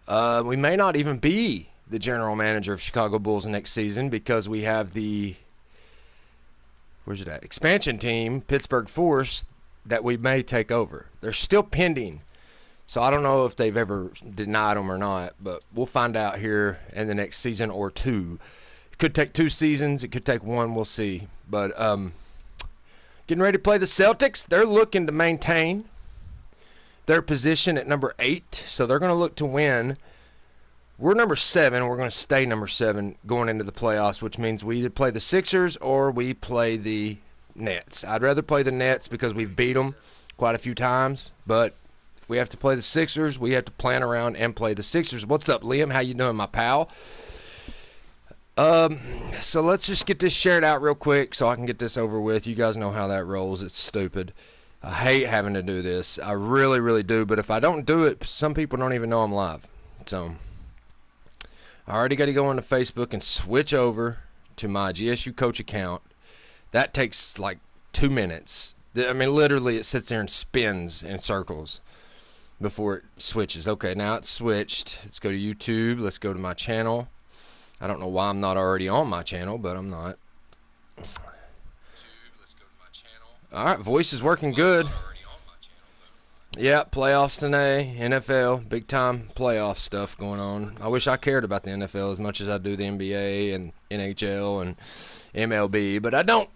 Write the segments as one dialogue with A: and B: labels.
A: We may not even be the general manager of Chicago Bulls next season because we have the expansion team, Pittsburgh Force, that we may take over. They're still pending, so I don't know if they've ever denied them or not, but we'll find out here in the next season or two. It could take 2 seasons. It could take 1. We'll see. But getting ready to play the Celtics. They're looking to maintain their position at number 8, so they're going to look to win. We're number 7. We're going to stay number 7 going into the playoffs, which means we either play the Sixers or we play the Nets. I'd rather play the Nets because we've beat them quite a few times, but if we have to play the Sixers, we have to plan around and play the Sixers. What's up, Liam? How you doing, my pal? So let's just get this shared out real quick so I can get this over with. You guys know how that rolls. It's stupid. I hate having to do this. I really, really do. But if I don't do it, some people don't even know I'm live. So I already got to go onto Facebook and switch over to my GSU Coach account. That takes like 2 minutes. I mean, literally, it sits there and spins in circles before it switches. Okay, now it's switched. Let's go to YouTube. Let's go to my channel. I don't know why I'm not already on my channel, but I'm not. All right, voice is working good. Yeah, playoffs today, NFL, big-time playoff stuff going on. I wish I cared about the NFL as much as I do the NBA and NHL and MLB, but I don't.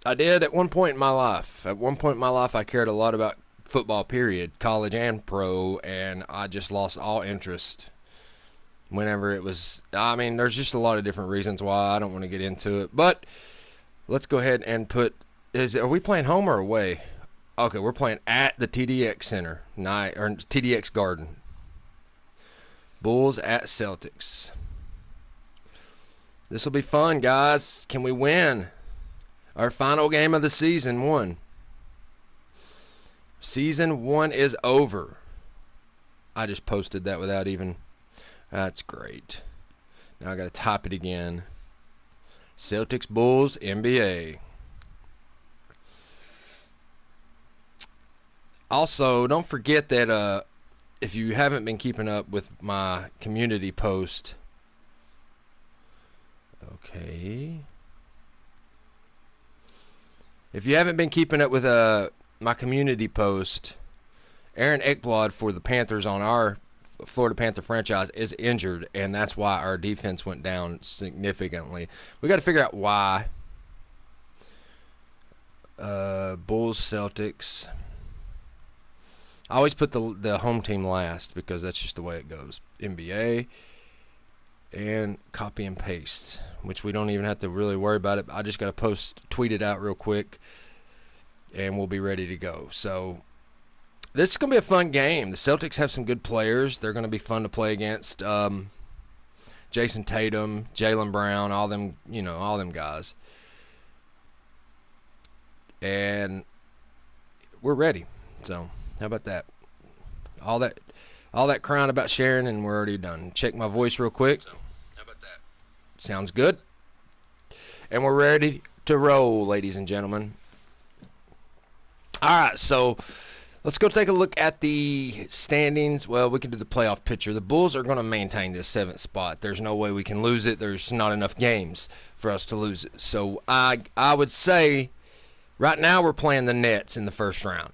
A: I did at one point in my life. At one point in my life, I cared a lot about football, period, college and pro, and I just lost all interest whenever it was. I mean, there's just a lot of different reasons why. I don't want to get into it, but let's go ahead and put. Are we playing home or away? Okay, we're playing at the TDX Center, or TDX Garden. Bulls at Celtics. This will be fun, guys. Can we win? Our final game of the season, 1. Season 1 is over. I just posted that without even. That's great. Now I got to type it again. Celtics Bulls NBA. Also, don't forget that if you haven't been keeping up with my community post, okay. If you haven't been keeping up with my community post, Aaron Ekblad for the Panthers on our Florida Panther franchise is injured, and that's why our defense went down significantly. We got to figure out why. Bulls, Celtics. I always put the home team last because that's just the way it goes. NBA and copy and paste, which we don't even have to really worry about it. I just got to tweet it out real quick, and we'll be ready to go. So this is going to be a fun game. The Celtics have some good players. They're going to be fun to play against. Jason Tatum, Jaylen Brown, all them guys. And we're ready. So how about that? All that crying about sharing, and we're already done. Check my voice real quick. So, how about that? Sounds good. And we're ready to roll, ladies and gentlemen. All right, so let's go take a look at the standings. Well, we can do the playoff picture. The Bulls are going to maintain this 7th spot. There's no way we can lose it. There's not enough games for us to lose it. So I would say right now we're playing the Nets in the first round.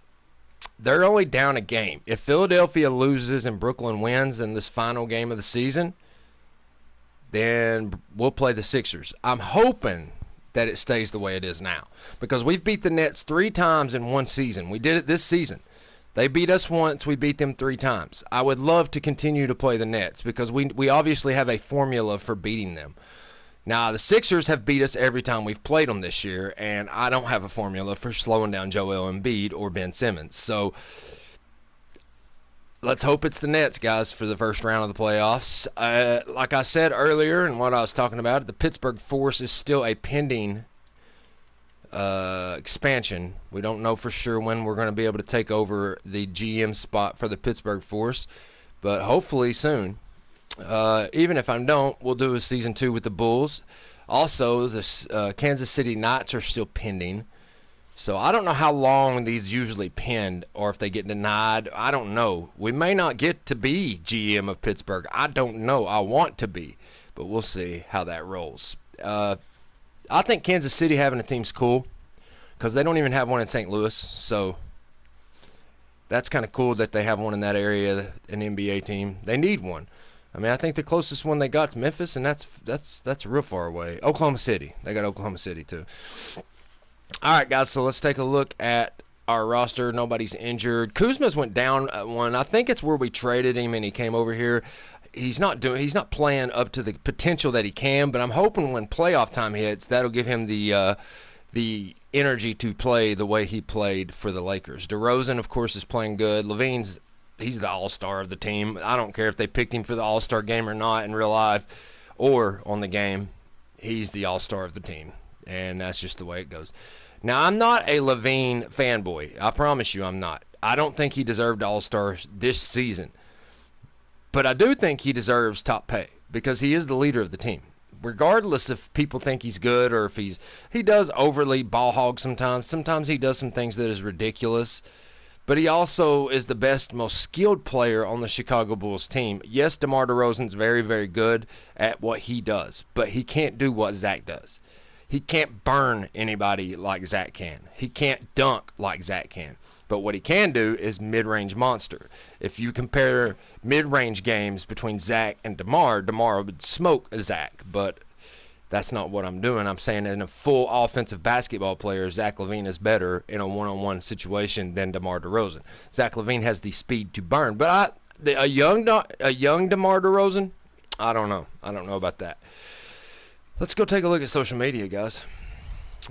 A: They're only down a game. If Philadelphia loses and Brooklyn wins in this final game of the season, then we'll play the Sixers. I'm hoping that it stays the way it is now because we've beat the Nets 3 times in one season. We did it this season. They beat us once. We beat them 3 times. I would love to continue to play the Nets because we obviously have a formula for beating them. Now, the Sixers have beat us every time we've played them this year, and I don't have a formula for slowing down Joel Embiid or Ben Simmons. So let's hope it's the Nets, guys, for the first round of the playoffs. Like I said earlier and what I was talking about, the Pittsburgh Force is still a pending expansion. We don't know for sure when we're going to be able to take over the GM spot for the Pittsburgh Force, but hopefully soon. Even if I don't, we'll do a season 2 with the Bulls. Also, the Kansas City Knights are still pending. So I don't know how long these usually pinned or if they get denied. I don't know. We may not get to be GM of Pittsburgh. I don't know. I want to be, but we'll see how that rolls. I think Kansas City having a team's cool because they don't even have one in St. Louis. So that's kind of cool that they have one in that area, an NBA team. They need one. I mean, I think the closest one they got is Memphis, and that's real far away. Oklahoma City. They got Oklahoma City too. All right, guys, so let's take a look at our roster. Nobody's injured. Kuzma's went down one. I think it's where we traded him and he came over here. He's not playing up to the potential that he can, but I'm hoping when playoff time hits, that'll give him the energy to play the way he played for the Lakers. DeRozan, of course, is playing good. He's the all-star of the team. I don't care if they picked him for the all-star game or not in real life or on the game. He's the all-star of the team. And that's just the way it goes. Now, I'm not a Levine fanboy. I promise you I'm not. I don't think he deserved All-Star this season. But I do think he deserves top pay because he is the leader of the team. Regardless if people think he's good or if he does overly ball hog sometimes. Sometimes he does some things that is ridiculous. But he also is the best, most skilled player on the Chicago Bulls team. Yes, DeMar DeRozan's very, very good at what he does. But he can't do what Zach does. He can't burn anybody like Zach can. He can't dunk like Zach can. But what he can do is mid-range monster. If you compare mid-range games between Zach and DeMar would smoke Zach. But that's not what I'm doing. I'm saying in a full offensive basketball player, Zach LaVine is better in a one-on-one situation than DeMar DeRozan. Zach LaVine has the speed to burn. But a young DeMar DeRozan, I don't know. I don't know about that. Let's go take a look at social media, guys.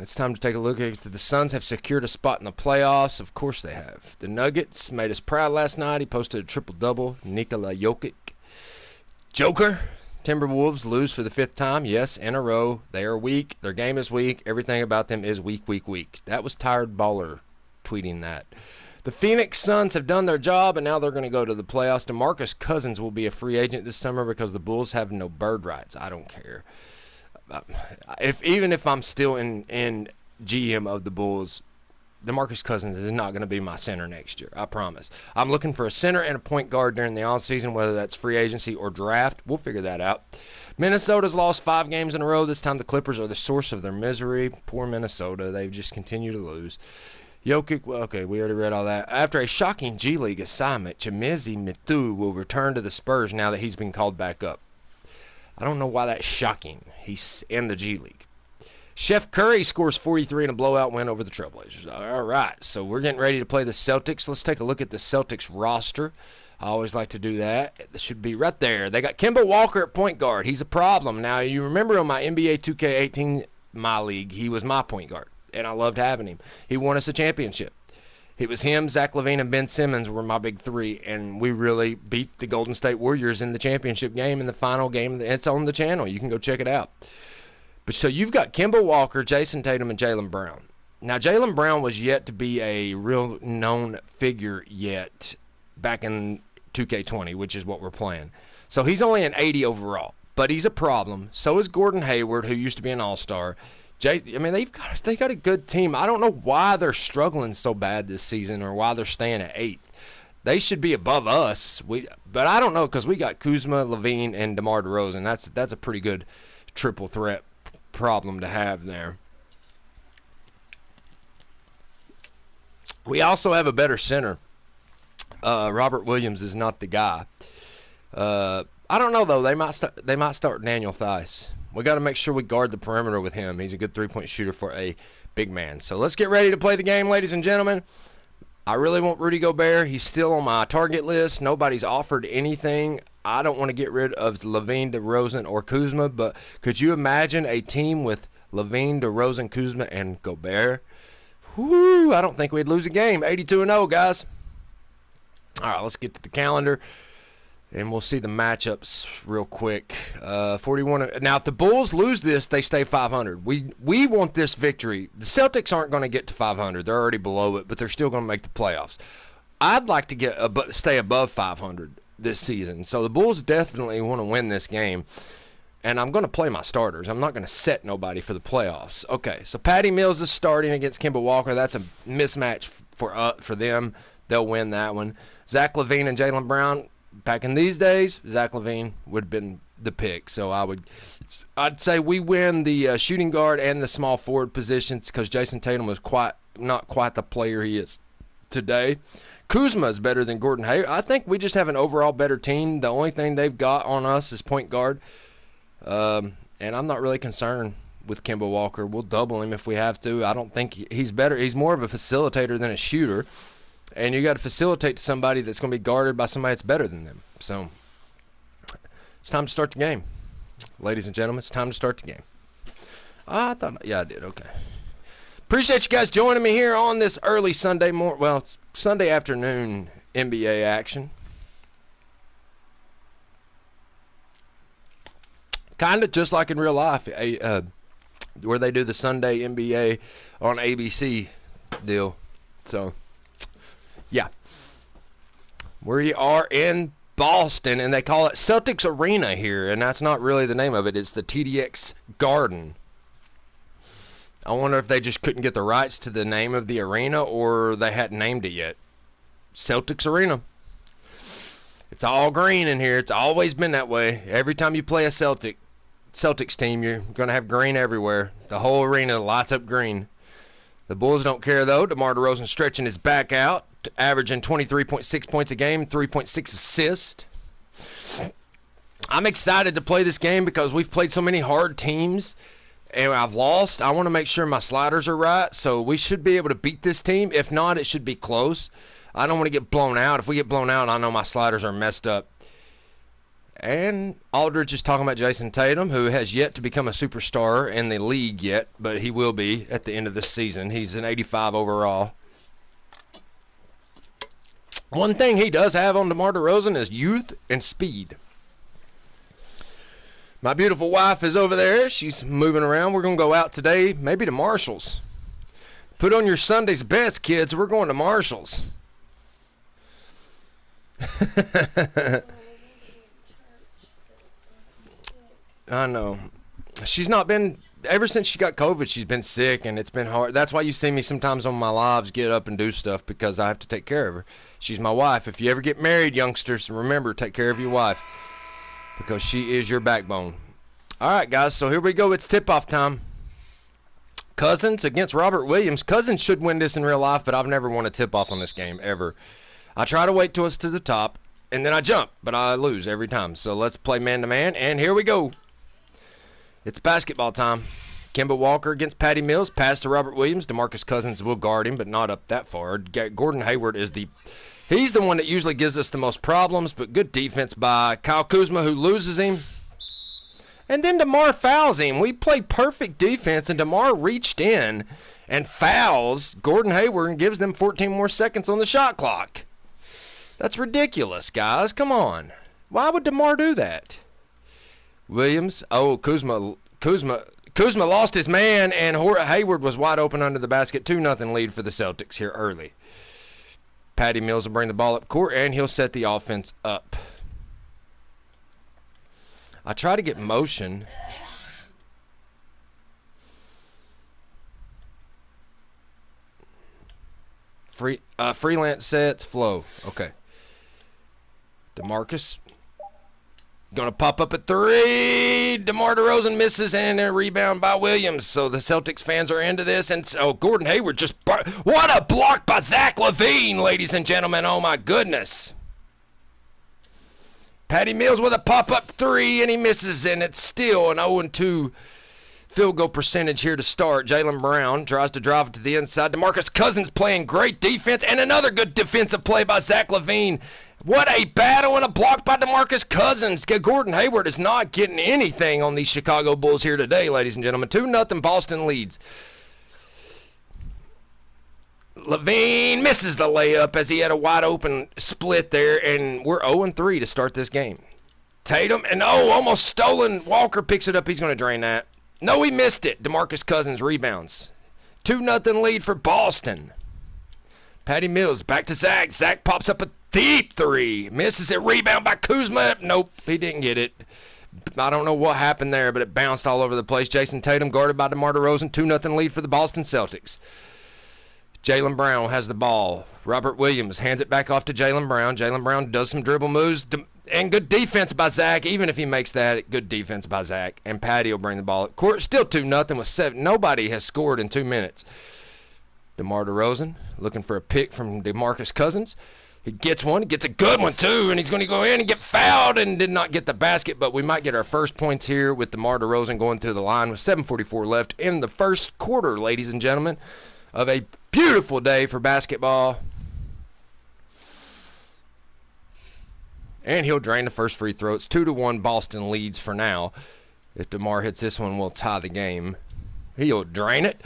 A: It's time to take a look at the Suns have secured a spot in the playoffs. Of course they have. The Nuggets made us proud last night. He posted a triple-double. Nikola Jokic. Joker. Timberwolves lose for the 5th time. Yes, in a row. They are weak. Their game is weak. Everything about them is weak, weak, weak. That was Tired Baller tweeting that. The Phoenix Suns have done their job, and now they're going to go to the playoffs. DeMarcus Cousins will be a free agent this summer because the Bulls have no bird rights. I don't care. Even if I'm still in GM of the Bulls, DeMarcus Cousins is not going to be my center next year. I promise. I'm looking for a center and a point guard during the offseason, whether that's free agency or draft. We'll figure that out. Minnesota's lost 5 games in a row. This time the Clippers are the source of their misery. Poor Minnesota. They've just continued to lose. Jokic, well, okay, we already read all that. After a shocking G League assignment, Chimezie Metu will return to the Spurs now that he's been called back up. I don't know why that's shocking. He's in the G League. Chef Curry scores 43 in a blowout win over the Trailblazers. All right, so we're getting ready to play the Celtics. Let's take a look at the Celtics roster. I always like to do that. It should be right there. They got Kemba Walker at point guard. He's a problem. Now, you remember on my NBA 2K18 MyLeague, he was my point guard, and I loved having him. He won us a championship. It was him, Zach LaVine, and Ben Simmons were my big 3, and we really beat the Golden State Warriors in the championship game, in the final game. It's on the channel. You can go check it out. But so you've got Kemba Walker, Jason Tatum, and Jaylen Brown. Now, Jaylen Brown was yet to be a real known figure yet back in 2K20, which is what we're playing. So he's only an 80 overall, but he's a problem. So is Gordon Hayward, who used to be an all-star. I mean, they got a good team. I don't know why they're struggling so bad this season or why they're staying at 8th. They should be above us. But I don't know because we got Kuzma, Levine, and DeMar DeRozan. That's a pretty good triple threat problem to have there. We also have a better center. Robert Williams is not the guy. I don't know though. They might start Daniel Theis. We got to make sure we guard the perimeter with him. He's a good three-point shooter for a big man. So let's get ready to play the game, ladies and gentlemen. I really want Rudy Gobert. He's still on my target list. Nobody's offered anything. I don't want to get rid of Levine, DeRozan, or Kuzma, but could you imagine a team with Levine, DeRozan, Kuzma, and Gobert? Whoo, I don't think we'd lose a game. 82-0, guys. All right, let's get to the calendar. And we'll see the matchups real quick. 41. Now, if the Bulls lose this, they stay 500. We want this victory. The Celtics aren't going to get to 500. They're already below it, but they're still going to make the playoffs. I'd like to stay above 500 this season. So the Bulls definitely want to win this game. And I'm going to play my starters. I'm not going to set nobody for the playoffs. Okay, so Patty Mills is starting against Kemba Walker. That's a mismatch for them. They'll win that one. Zach LaVine and Jaylen Brown. Back in these days, Zach LaVine would have been the pick. So I'd say we win the shooting guard and the small forward positions because Jason Tatum was not quite the player he is today. Kuzma is better than Gordon Hayward. I think we just have an overall better team. The only thing they've got on us is point guard. And I'm not really concerned with Kemba Walker. We'll double him if we have to. I don't think he's better. He's more of a facilitator than a shooter. And you got to facilitate to somebody that's going to be guarded by somebody that's better than them. So it's time to start the game. Ladies and gentlemen, it's time to start the game. I did. Okay. Appreciate you guys joining me here on this early Sunday morning. Well, it's Sunday afternoon NBA action. Kind of just like in real life, where they do the Sunday NBA on ABC deal. So, yeah. We are in Boston, and they call it Celtics Arena here, and that's not really the name of it. It's the TDX Garden. I wonder if they just couldn't get the rights to the name of the arena, or they hadn't named it yet. Celtics Arena. It's all green in here. It's always been that way. Every time you play a Celtics team, you're going to have green everywhere. The whole arena lights up green. The Bulls don't care, though. DeMar DeRozan stretching his back out, averaging 23.6 points a game, 3.6 assists. I'm excited to play this game because we've played so many hard teams, and I've lost. I want to make sure my sliders are right, so we should be able to beat this team. If not, it should be close. I don't want to get blown out. If we get blown out, I know my sliders are messed up. And Aldridge is talking about Jason Tatum, who has yet to become a superstar in the league yet, but he will be at the end of this season. He's an 85 overall. One thing he does have on DeMar DeRozan is youth and speed. My beautiful wife is over there. She's moving around. We're going to go out today, maybe to Marshall's. Put on your Sunday's best, kids. We're going to Marshall's. I know. She's not been, ever since she got COVID, she's been sick, and it's been hard. That's why you see me sometimes on my lives get up and do stuff, because I have to take care of her. She's my wife. If you ever get married, youngsters, remember, take care of your wife, because she is your backbone. All right, guys, so here we go. It's tip-off time. Cousins against Robert Williams. Cousins should win this in real life, but I've never won a tip-off on this game, ever. I try to wait till it's to the top, and then I jump, but I lose every time. So let's play man-to-man, and here we go. It's basketball time. Kemba Walker against Patty Mills. Pass to Robert Williams. DeMarcus Cousins will guard him, but not up that far. Gordon Hayward is he's the one that usually gives us the most problems, but good defense by Kyle Kuzma, who loses him. And then DeMar fouls him. We played perfect defense, and DeMar reached in and fouls Gordon Hayward and gives them 14 more seconds on the shot clock. That's ridiculous, guys. Come on. Why would DeMar do that? Williams. Oh, Kuzma lost his man, and Hayward was wide open under the basket. 2-0 lead for the Celtics here early. Patty Mills will bring the ball up court, and he'll set the offense up. I try to get motion. Freelance sets, flow. Okay. DeMarcus. Going to pop up at 3. DeMar DeRozan misses, and a rebound by Williams. So the Celtics fans are into this. And so Gordon Hayward what a block by Zach LaVine, ladies and gentlemen. Oh, my goodness. Patty Mills with a pop-up 3, and he misses, and it's still an 0-2 field goal percentage here to start. Jaylen Brown tries to drive it to the inside. DeMarcus Cousins playing great defense, and another good defensive play by Zach LaVine. What a battle and a block by DeMarcus Cousins. Gordon Hayward is not getting anything on these Chicago Bulls here today, ladies and gentlemen. 2-0 Boston leads. LaVine misses the layup as he had a wide open split there, and we're 0-3 to start this game. Tatum, and almost stolen. Walker picks it up. He's going to drain that. No, he missed it. DeMarcus Cousins rebounds. 2-0 lead for Boston. Patty Mills back to Zach. Zach pops up a deep 3. Misses it. Rebound by Kuzma. Nope, he didn't get it. I don't know what happened there, but it bounced all over the place. Jason Tatum guarded by DeMar DeRozan. 2-0 lead for the Boston Celtics. Jaylen Brown has the ball. Robert Williams hands it back off to Jaylen Brown. Jaylen Brown does some dribble moves. And good defense by Zach. Even if he makes that, good defense by Zach. And Patty will bring the ball up court. Still 2-0 with 7. Nobody has scored in 2 minutes. DeMar DeRozan looking for a pick from DeMarcus Cousins. He gets one. He gets a good one, too. And he's going to go in and get fouled and did not get the basket. But we might get our first points here with DeMar DeRozan going through the line with 7:44 left in the first quarter, ladies and gentlemen, of a beautiful day for basketball. And he'll drain the first free throw. It's 2-1 Boston leads for now. If DeMar hits this one, we'll tie the game. He'll drain it.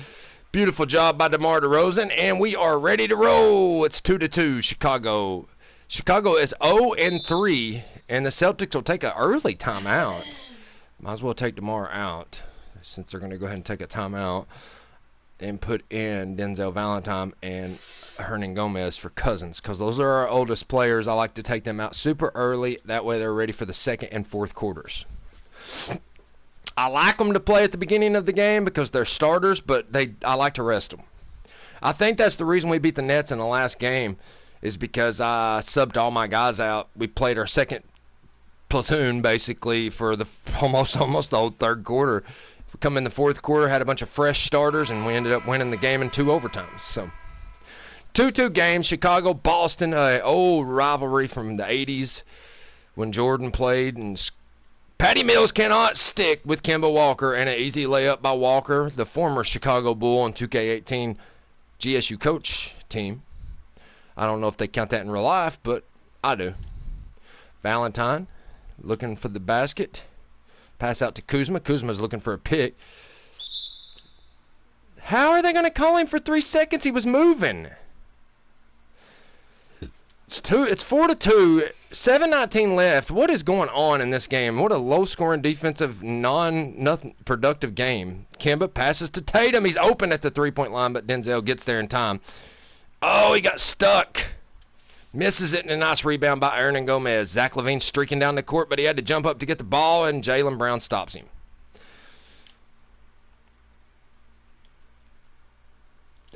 A: Beautiful job by DeMar DeRozan, and we are ready to roll. It's 2-2 Chicago. Chicago is 0-3, and the Celtics will take an early timeout. Might as well take DeMar out since they're going to go ahead and take a timeout and put in Denzel Valentine and Hernan Gomez for Cousins, because those are our oldest players. I like to take them out super early. That way they're ready for the second and fourth quarters. I like them to play at the beginning of the game because they're starters, but I like to rest them. I think that's the reason we beat the Nets in the last game, is because I subbed all my guys out. We played our second platoon basically for the almost the whole third quarter. We come in the fourth quarter, had a bunch of fresh starters, and we ended up winning the game in 2 overtimes. So 2-2 game, Chicago, Boston, old rivalry from the 80s when Jordan played. And Patty Mills cannot stick with Kemba Walker, and an easy layup by Walker, the former Chicago Bull on 2K18 GSU coach team. I don't know if they count that in real life, but I do. Valentine looking for the basket. Pass out to Kuzma. Kuzma's looking for a pick. How are they going to call him for 3 seconds? He was moving. It's 4-2. 7:19 left. What is going on in this game? What a low-scoring defensive, nothing productive game. Kemba passes to Tatum. He's open at the three-point line, but Denzel gets there in time. Oh, he got stuck. Misses it, and a nice rebound by Hernan Gomez. Zach LaVine streaking down the court, but he had to jump up to get the ball, and Jaylen Brown stops him.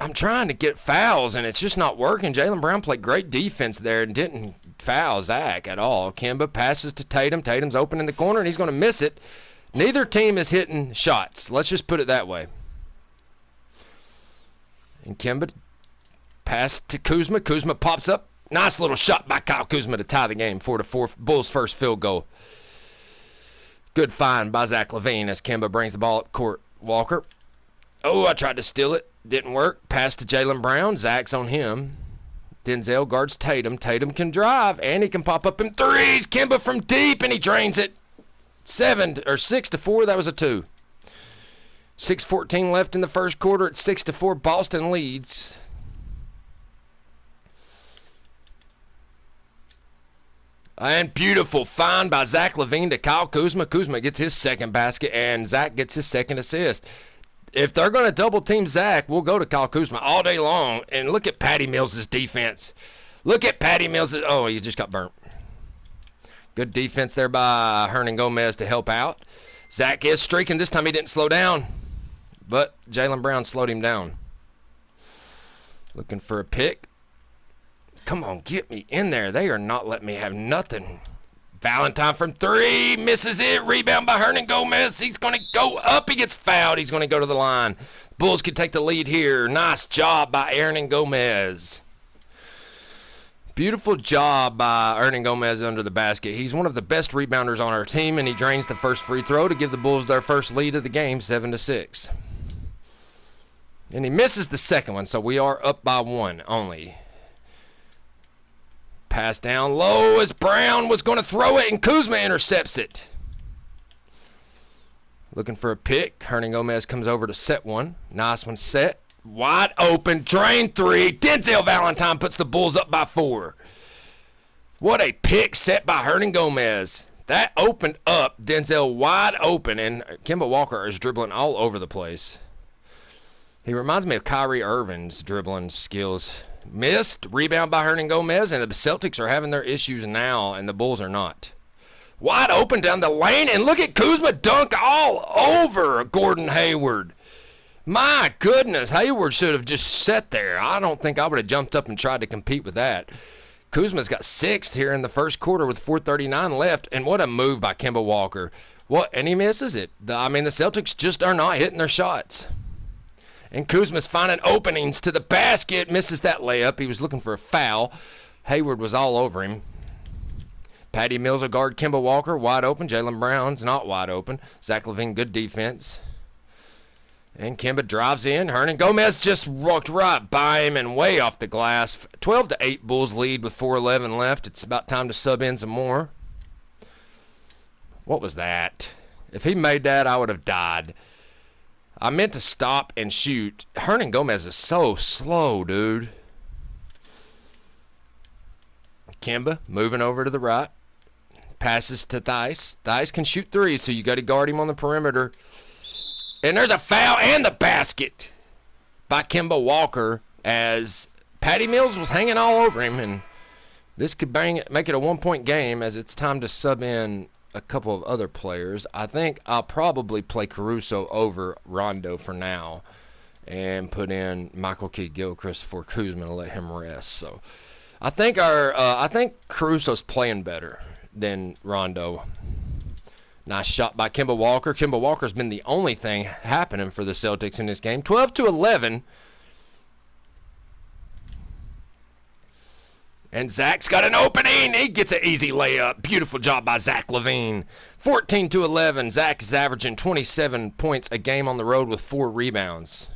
A: I'm trying to get fouls, and it's just not working. Jaylen Brown played great defense there and didn't foul Zach at all. Kemba passes to Tatum. Tatum's open in the corner, and he's going to miss it. Neither team is hitting shots. Let's just put it that way. And Kemba passed to Kuzma. Kuzma pops up. Nice little shot by Kyle Kuzma to tie the game. 4-4. Bulls' first field goal. Good find by Zach LaVine as Kemba brings the ball up court. Walker. Oh, I tried to steal it. Didn't work. Pass to Jaylen Brown. Zach's on him. Denzel guards Tatum. Tatum can drive, and he can pop up in threes. Kemba from deep, and he drains it. 6-4. That was a 2. 6:14 left in the first quarter. It's 6-4. Boston leads. And beautiful find by Zach LaVine to Kyle Kuzma. Kuzma gets his second basket, and Zach gets his second assist. If they're going to double-team Zach, we'll go to Kyle Kuzma all day long. And look at Patty Mills' defense. Look at Patty Mills'. Oh, he just got burnt. Good defense there by Hernan Gomez to help out. Zach is streaking. This time he didn't slow down, but Jaylen Brown slowed him down. Looking for a pick. Come on, get me in there. They are not letting me have nothing. Valentine from 3. Misses it. Rebound by Hernan Gomez. He's going to go up. He gets fouled. He's going to go to the line. Bulls could take the lead here. Nice job by Hernan Gomez. Beautiful job by Hernan Gomez under the basket. He's one of the best rebounders on our team, and he drains the first free throw to give the Bulls their first lead of the game, 7-6. And he misses the second one, so we are up by 1 only. Pass down low as Brown was going to throw it, and Kuzma intercepts it. Looking for a pick. Hernan Gomez comes over to set one. Nice one set. Wide open. Drain 3. Denzel Valentine puts the Bulls up by 4. What a pick set by Hernan Gomez. That opened up Denzel wide open, and Kemba Walker is dribbling all over the place. He reminds me of Kyrie Irving's dribbling skills. Missed. Rebound by Hernan Gomez, and the Celtics are having their issues now, and the Bulls are not. Wide open down the lane, and look at Kuzma dunk all over Gordon Hayward. My goodness, Hayward should have just sat there. I don't think I would have jumped up and tried to compete with that. Kuzma's got sixth here in the first quarter with 4:39 left, and what a move by Kemba Walker. What? And he misses it. The Celtics just are not hitting their shots. And Kuzma's finding openings to the basket, misses that layup. He was looking for a foul. Hayward was all over him. Patty Mills will guard Kemba Walker, wide open. Jaylen Brown's not wide open. Zach LaVine, good defense. And Kemba drives in. Hernangomez just walked right by him and way off the glass. 12-8 Bulls lead with 4:11 left. It's about time to sub in some more. What was that? If he made that, I would have died. I meant to stop and shoot. Hernangomez is so slow, dude. Kemba moving over to the right. Passes to Theis. Theis can shoot threes, so you got to guard him on the perimeter. And there's a foul and the basket by Kemba Walker as Patty Mills was hanging all over him. And this could make it a one-point game as it's time to sub in a couple of other players. I think I'll probably play Caruso over Rondo for now and put in Michael Kidd-Gilchrist for Kuzma to let him rest. So I think Caruso's playing better than Rondo. Nice shot by Kemba Walker. Kemba Walker's been the only thing happening for the Celtics in this game. 12-11. And Zach's got an opening. He gets an easy layup. Beautiful job by Zach LaVine. 14-11. Zach is averaging 27 points a game on the road with 4 rebounds.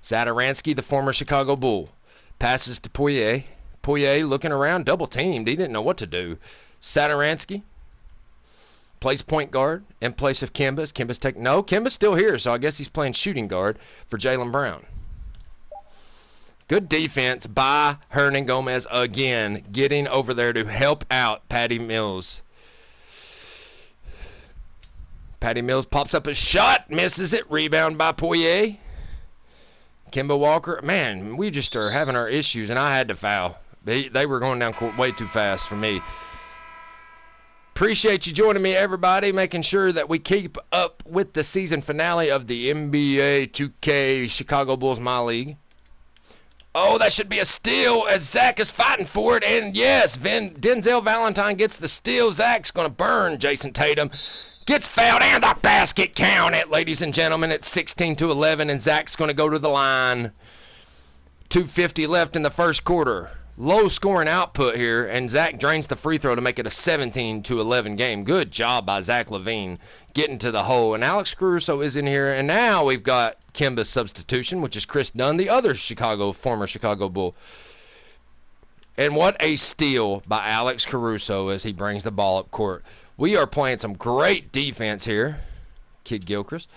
A: Satoransky, the former Chicago Bull, passes to Poirier. Poirier looking around, double teamed. He didn't know what to do. Satoransky plays point guard in place of Kemba's. Kemba's still here, so I guess he's playing shooting guard for Jaylen Brown. Good defense by Hernangomez again, getting over there to help out Patty Mills. Patty Mills pops up a shot, misses it, rebound by Poirier. Kemba Walker, man, we just are having our issues, and I had to foul. They were going down court way too fast for me. Appreciate you joining me, everybody, making sure that we keep up with the season finale of the NBA 2K Chicago Bulls MyLeague. Oh, that should be a steal as Zach is fighting for it. And yes, Denzel Valentine gets the steal. Zach's going to burn Jason Tatum. Gets fouled and the basket count it, ladies and gentlemen. It's 16-11 and Zach's going to go to the line. 2:50 left in the first quarter. Low scoring output here, and Zach drains the free throw to make it a 17-11 game. Good job by Zach LaVine getting to the hole. And Alex Caruso is in here, and now we've got Kemba's substitution, which is Chris Dunn, the other former Chicago Bull. And what a steal by Alex Caruso as he brings the ball up court. We are playing some great defense here. Kidd-Gilchrist.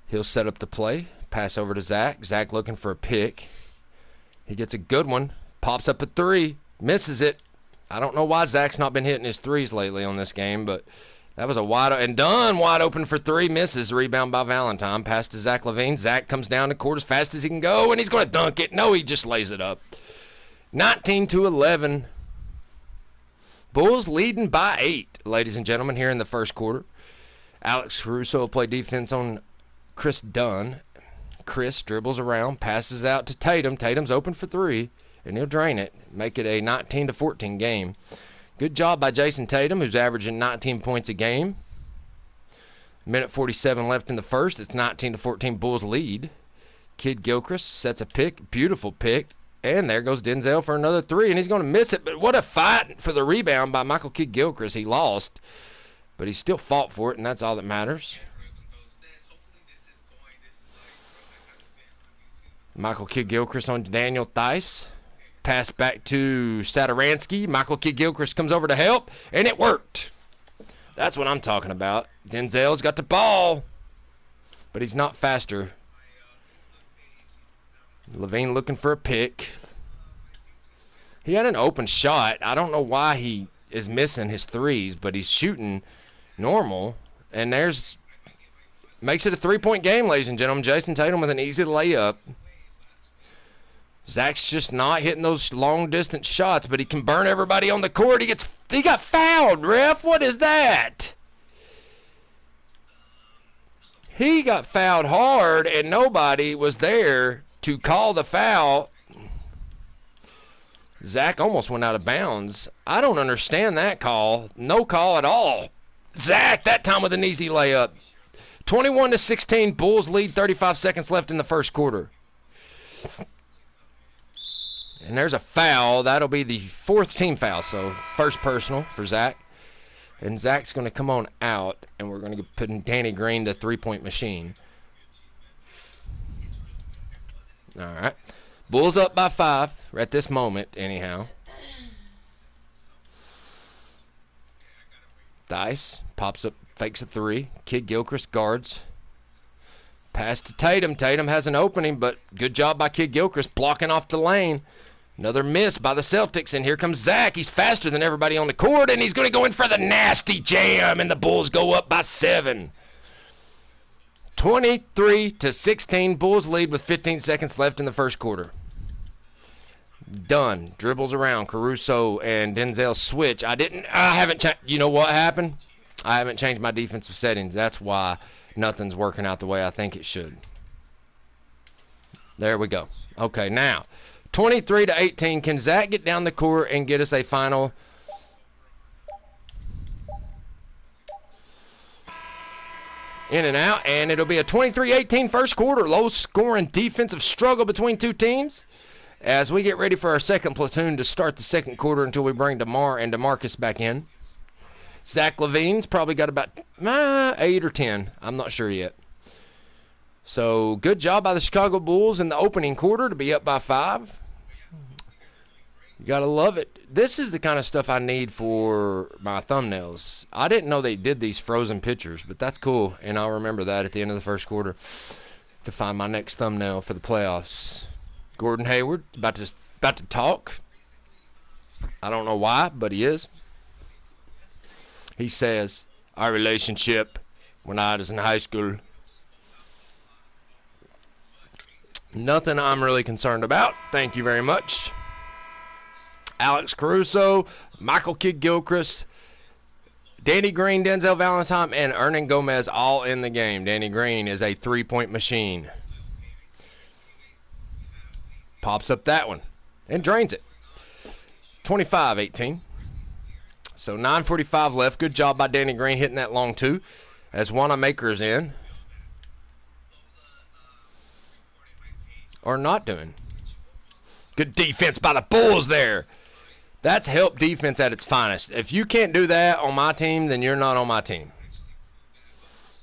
A: He'll set up the play. Pass over to Zach. Zach looking for a pick. He gets a good one. Pops up a three, misses it. I don't know why Zach's not been hitting his threes lately on this game, but that was a Dunn wide open for three, misses. Rebound by Valentine. Pass to Zach LaVine. Zach comes down the court as fast as he can go, and he's going to dunk it. No, he just lays it up. 19-11. Bulls leading by 8, ladies and gentlemen, here in the first quarter. Alex Caruso will play defense on Chris Dunn. Chris dribbles around, passes out to Tatum. Tatum's open for three. And he'll drain it, make it a 19-14 game. Good job by Jason Tatum, who's averaging 19 points a game. Minute 47 left in the first. It's 19-14 Bulls lead. Kidd-Gilchrist sets a pick, beautiful pick. And there goes Denzel for another three, and he's going to miss it. But what a fight for the rebound by Michael Kidd-Gilchrist. He lost, but he still fought for it, and that's all that matters. Michael Kidd-Gilchrist on Daniel Theis. Pass back to Satoransky. Michael Kidd-Gilchrist comes over to help, and it worked. That's what I'm talking about. Denzel's got the ball, but he's not faster. LaVine looking for a pick. He had an open shot. I don't know why he is missing his threes, but he's shooting normal. And makes it a 3-point game, ladies and gentlemen. Jason Tatum with an easy layup. Zach's just not hitting those long-distance shots, but he can burn everybody on the court. He got fouled, ref. What is that? He got fouled hard, and nobody was there to call the foul. Zach almost went out of bounds. I don't understand that call. No call at all. Zach, that time with an easy layup. 21-16, Bulls lead, 35 seconds left in the first quarter. And there's a foul. That'll be the fourth team foul, so first personal for Zach. And Zach's going to come on out, and we're going to put in Danny Green, the three-point machine. All right. Bulls up by 5 at this moment, anyhow. Dice pops up, fakes a 3. Kid Gilchrist guards. Pass to Tatum. Tatum has an opening, but good job by Kid Gilchrist blocking off the lane. Another miss by the Celtics, and here comes Zach. He's faster than everybody on the court, and he's going to go in for the nasty jam, and the Bulls go up by 7. 23-16, Bulls lead with 15 seconds left in the first quarter. Done. Dribbles around. Caruso and Denzel switch. I haven't changed. You know what happened? I haven't changed my defensive settings. That's why nothing's working out the way I think it should. There we go. Okay, now 23-18. Can Zach get down the court and get us a final? In and out, and it'll be a 23-18 first quarter. Low-scoring defensive struggle between two teams as we get ready for our second platoon to start the second quarter until we bring DeMar and DeMarcus back in. Zach LaVine's probably got about 8 or 10. I'm not sure yet. So good job by the Chicago Bulls in the opening quarter to be up by 5. You got to love it. This is the kind of stuff I need for my thumbnails. I didn't know they did these frozen pictures, but that's cool. And I'll remember that at the end of the first quarter to find my next thumbnail for the playoffs. Gordon Hayward about to talk. I don't know why, but he is. He says, our relationship when I was in high school, nothing I'm really concerned about. Thank you very much. Alex Caruso, Michael Kidd-Gilchrist, Danny Green, Denzel Valentine, and Hernan Gomez all in the game. Danny Green is a three-point machine. Pops up that one and drains it. 25-18. So 9:45 left. Good job by Danny Green hitting that long two as Wanamaker's in. Or not doing. Good defense by the Bulls there. That's help defense at its finest. If you can't do that on my team, then you're not on my team.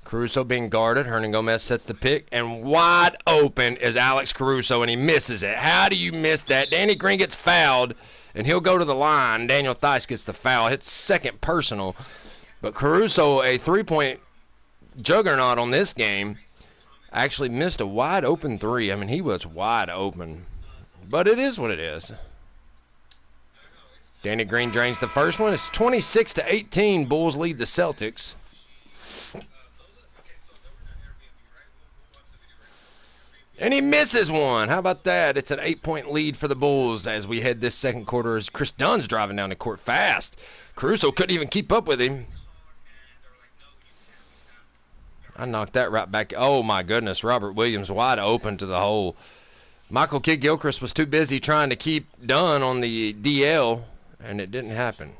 A: Caruso being guarded. Hernan Gomez sets the pick. And wide open is Alex Caruso, and he misses it. How do you miss that? Danny Green gets fouled, and he'll go to the line. Daniel Theis gets the foul. Hits second personal. But Caruso, a three-point juggernaut on this game, actually missed a wide open 3. I mean, he was wide open. But it is what it is. Danny Green drains the first one. It's 26-18. Bulls lead the Celtics. And he misses one. How about that? It's an 8-point lead for the Bulls as we head this second quarter as Chris Dunn's driving down the court fast. Caruso couldn't even keep up with him. I knocked that right back. Oh, my goodness. Robert Williams wide open to the hole. Michael Kidd-Gilchrist was too busy trying to keep Dunn on the DL, and it didn't happen.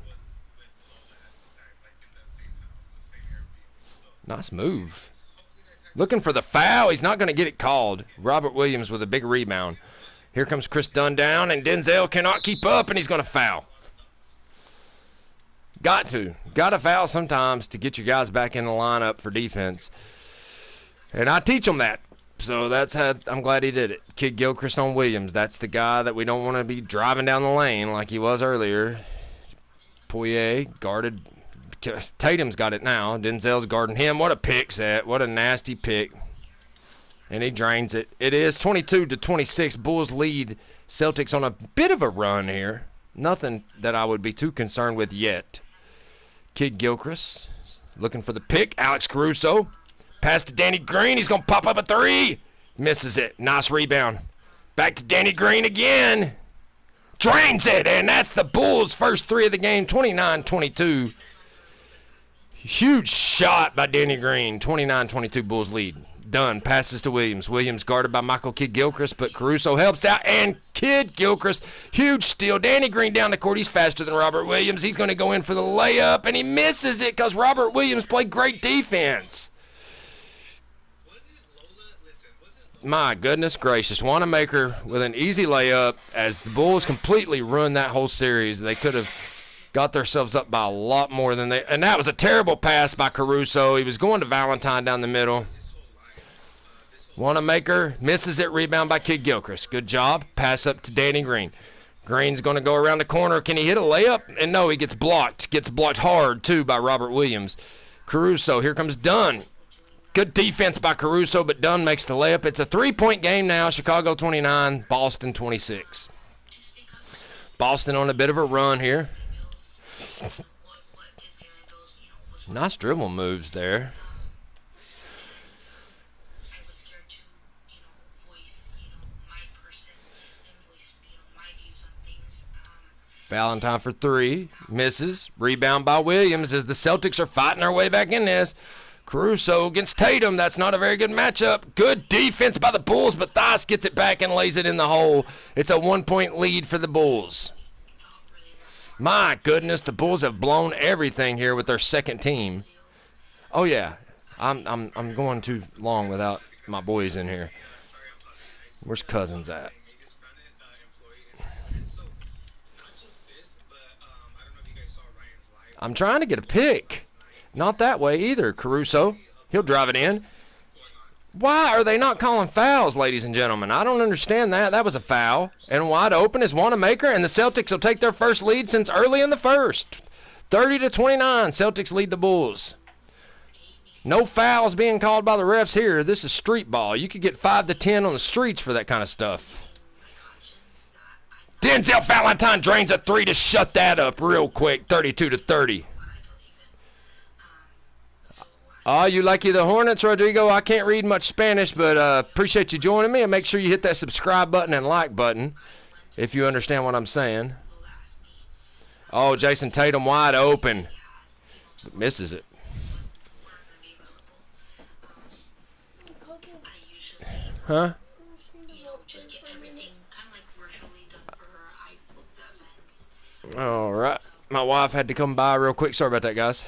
A: Nice move. Looking for the foul. He's not going to get it called. Robert Williams with a big rebound. Here comes Chris Dunn down, and Denzel cannot keep up, and he's going to foul. Got to foul sometimes to get your guys back in the lineup for defense. And I teach them that. So that's how I'm glad he did it. Kidd-Gilchrist on Williams. That's the guy that we don't want to be driving down the lane like he was earlier. Poirier guarded. Tatum's got it now. Denzel's guarding him. What a pick set. What a nasty pick. And he drains it. It is 22-26. Bulls lead. Celtics on a bit of a run here. Nothing that I would be too concerned with yet. Kidd-Gilchrist looking for the pick. Alex Caruso. Pass to Danny Green. He's going to pop up a 3. Misses it. Nice rebound. Back to Danny Green again. Drains it, and that's the Bulls' first three of the game, 29-22. Huge shot by Danny Green, 29-22 Bulls lead. Done, passes to Williams. Williams guarded by Michael Kidd-Gilchrist, but Caruso helps out, and Kidd-Gilchrist, huge steal. Danny Green down the court. He's faster than Robert Williams. He's going to go in for the layup, and he misses it because Robert Williams played great defense. My goodness gracious. Wanamaker with an easy layup as the Bulls completely ruined that whole series. They could have got themselves up by a lot more than they... And that was a terrible pass by Caruso. He was going to Valentine down the middle. Wanamaker misses it. Rebound by Kidd-Gilchrist. Good job. Pass up to Danny Green. Green's going to go around the corner. Can he hit a layup? And no, he gets blocked. Gets blocked hard, too, by Robert Williams. Caruso. Here comes Dunn. Good defense by Caruso, but Dunn makes the layup. It's a three-point game now. Chicago 29, Boston 26. Boston on a bit of a run here. Nice dribble moves there. Valentine for three. Misses. Rebound by Williams as the Celtics are fighting their way back in this. Caruso against Tatum. That's not a very good matchup. Good defense by the Bulls, but Thias gets it back and lays it in the hole. It's a 1-point lead for the Bulls. My goodness, the Bulls have blown everything here with their second team. Oh yeah, I'm going too long without my boys in here. Where's Cousins at? I'm trying to get a pick. Not that way either, Caruso. He'll drive it in. Why are they not calling fouls, ladies and gentlemen? I don't understand that. That was a foul. And wide open is Wanamaker, and the Celtics will take their first lead since early in the first. 30-29, Celtics lead the Bulls. No fouls being called by the refs here. This is street ball. You could get 5 to 10 on the streets for that kind of stuff. Denzel Valentine drains a three to shut that up real quick, 32-30. Oh, you lucky the Hornets, Rodrigo. I can't read much Spanish, but appreciate you joining me. And make sure you hit that subscribe button and like button if you understand what I'm saying. Oh, Jason Tatum wide open. But misses it. Huh? All right. My wife had to come by real quick. Sorry about that, guys.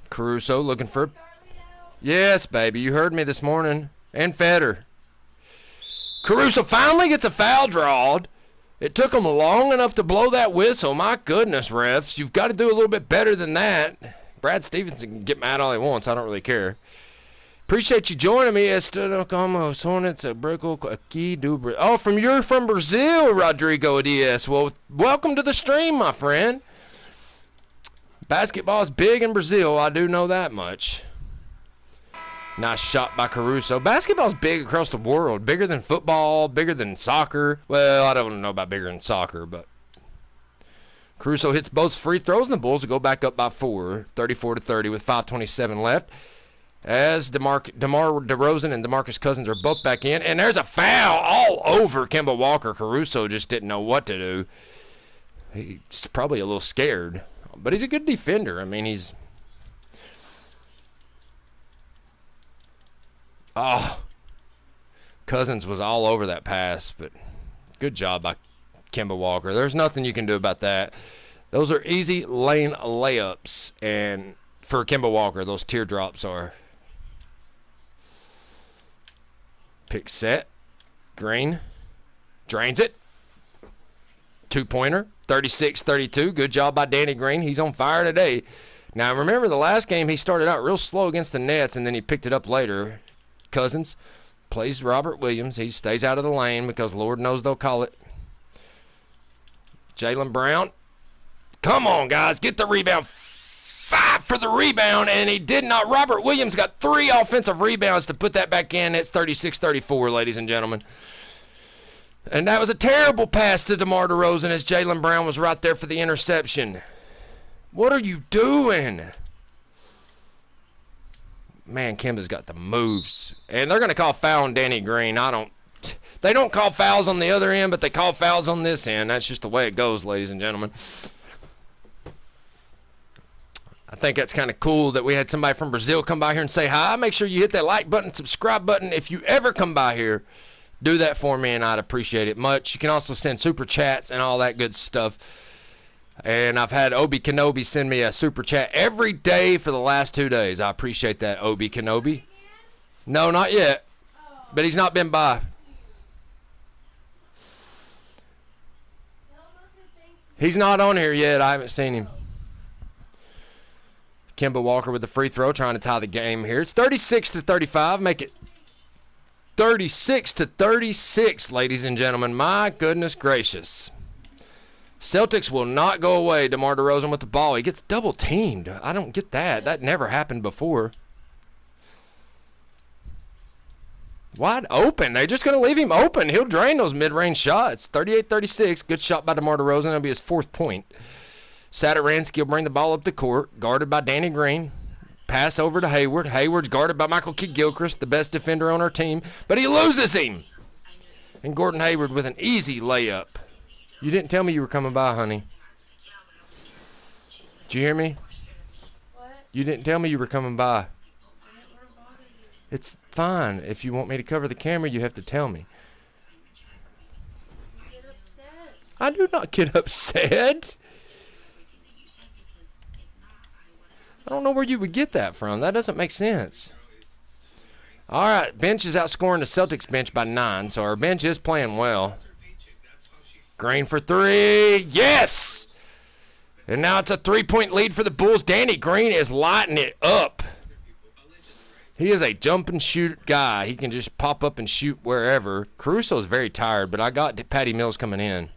A: Caruso looking for... Yes, baby. You heard me this morning. And Feder. Caruso finally gets a foul drawed. It took him long enough to blow that whistle. My goodness, refs. You've got to do a little bit better than that. Brad Stevenson can get mad all he wants. I don't really care. Appreciate you joining me. Hornets, oh, you're from Brazil, Rodrigo Diaz. Well, welcome to the stream, my friend. Basketball is big in Brazil. I do know that much. Nice shot by Caruso. Basketball's big across the world. Bigger than football, bigger than soccer. Well, I don't know about bigger than soccer, but Caruso hits both free throws, and the Bulls will go back up by 4, 34-30 with 5:27 left. As DeMar DeRozan and DeMarcus Cousins are both back in. And there's a foul all over Kemba Walker. Caruso just didn't know what to do. He's probably a little scared. But he's a good defender. I mean, he's... Oh. Cousins was all over that pass. But good job by Kemba Walker. There's nothing you can do about that. Those are easy lane layups. And for Kemba Walker, those teardrops are... Pick set. Green. Drains it. Two-pointer. 36-32. Good job by Danny Green. He's on fire today. Now, remember the last game he started out real slow against the Nets, and then he picked it up later. Cousins plays Robert Williams. He stays out of the lane because Lord knows they'll call it. Jaylen Brown. Come on, guys. Get the rebound. 5 for the rebound, and he did not. Robert Williams got 3 offensive rebounds to put that back in. It's 36-34, ladies and gentlemen. And that was a terrible pass to DeMar DeRozan as Jaylen Brown was right there for the interception. What are you doing? Man, Kemba's got the moves. And they're going to call foul on Danny Green. They don't call fouls on the other end, but they call fouls on this end. That's just the way it goes, ladies and gentlemen. I think that's kind of cool that we had somebody from Brazil come by here and say hi. Make sure you hit that like button, subscribe button. If you ever come by here, do that for me, and I'd appreciate it much. You can also send super chats and all that good stuff. And I've had Obi Kenobi send me a super chat every day for the last 2 days. I appreciate that, Obi Kenobi. No, not yet. But he's not been by. He's not on here yet. I haven't seen him. Kemba Walker with the free throw, trying to tie the game here. It's 36-35. Make it 36-36, ladies and gentlemen. My goodness gracious. Celtics will not go away. DeMar DeRozan with the ball. He gets double teamed. I don't get that. That never happened before. Wide open. They're just going to leave him open. He'll drain those mid-range shots. 38-36. Good shot by DeMar DeRozan. That'll be his 4th point. Satoransky will bring the ball up the court. Guarded by Danny Green. Pass over to Hayward. Hayward's guarded by Michael Kidd-Gilchrist, the best defender on our team. But he loses him. And Gordon Hayward with an easy layup. You didn't tell me you were coming by, honey. Did you hear me?
B: What?
A: You didn't tell me you were coming by. It's fine. If you want me to cover the camera, you have to tell me.
B: You get upset.
A: I do not get upset. I don't know where you would get that from. That doesn't make sense. All right, bench is outscoring the Celtics bench by 9, so our bench is playing well. Green for 3. Yes! And now it's a 3-point lead for the Bulls. Danny Green is lighting it up. He is a jump and shoot guy. He can just pop up and shoot wherever. Caruso's very tired, but I got Patty Mills coming in.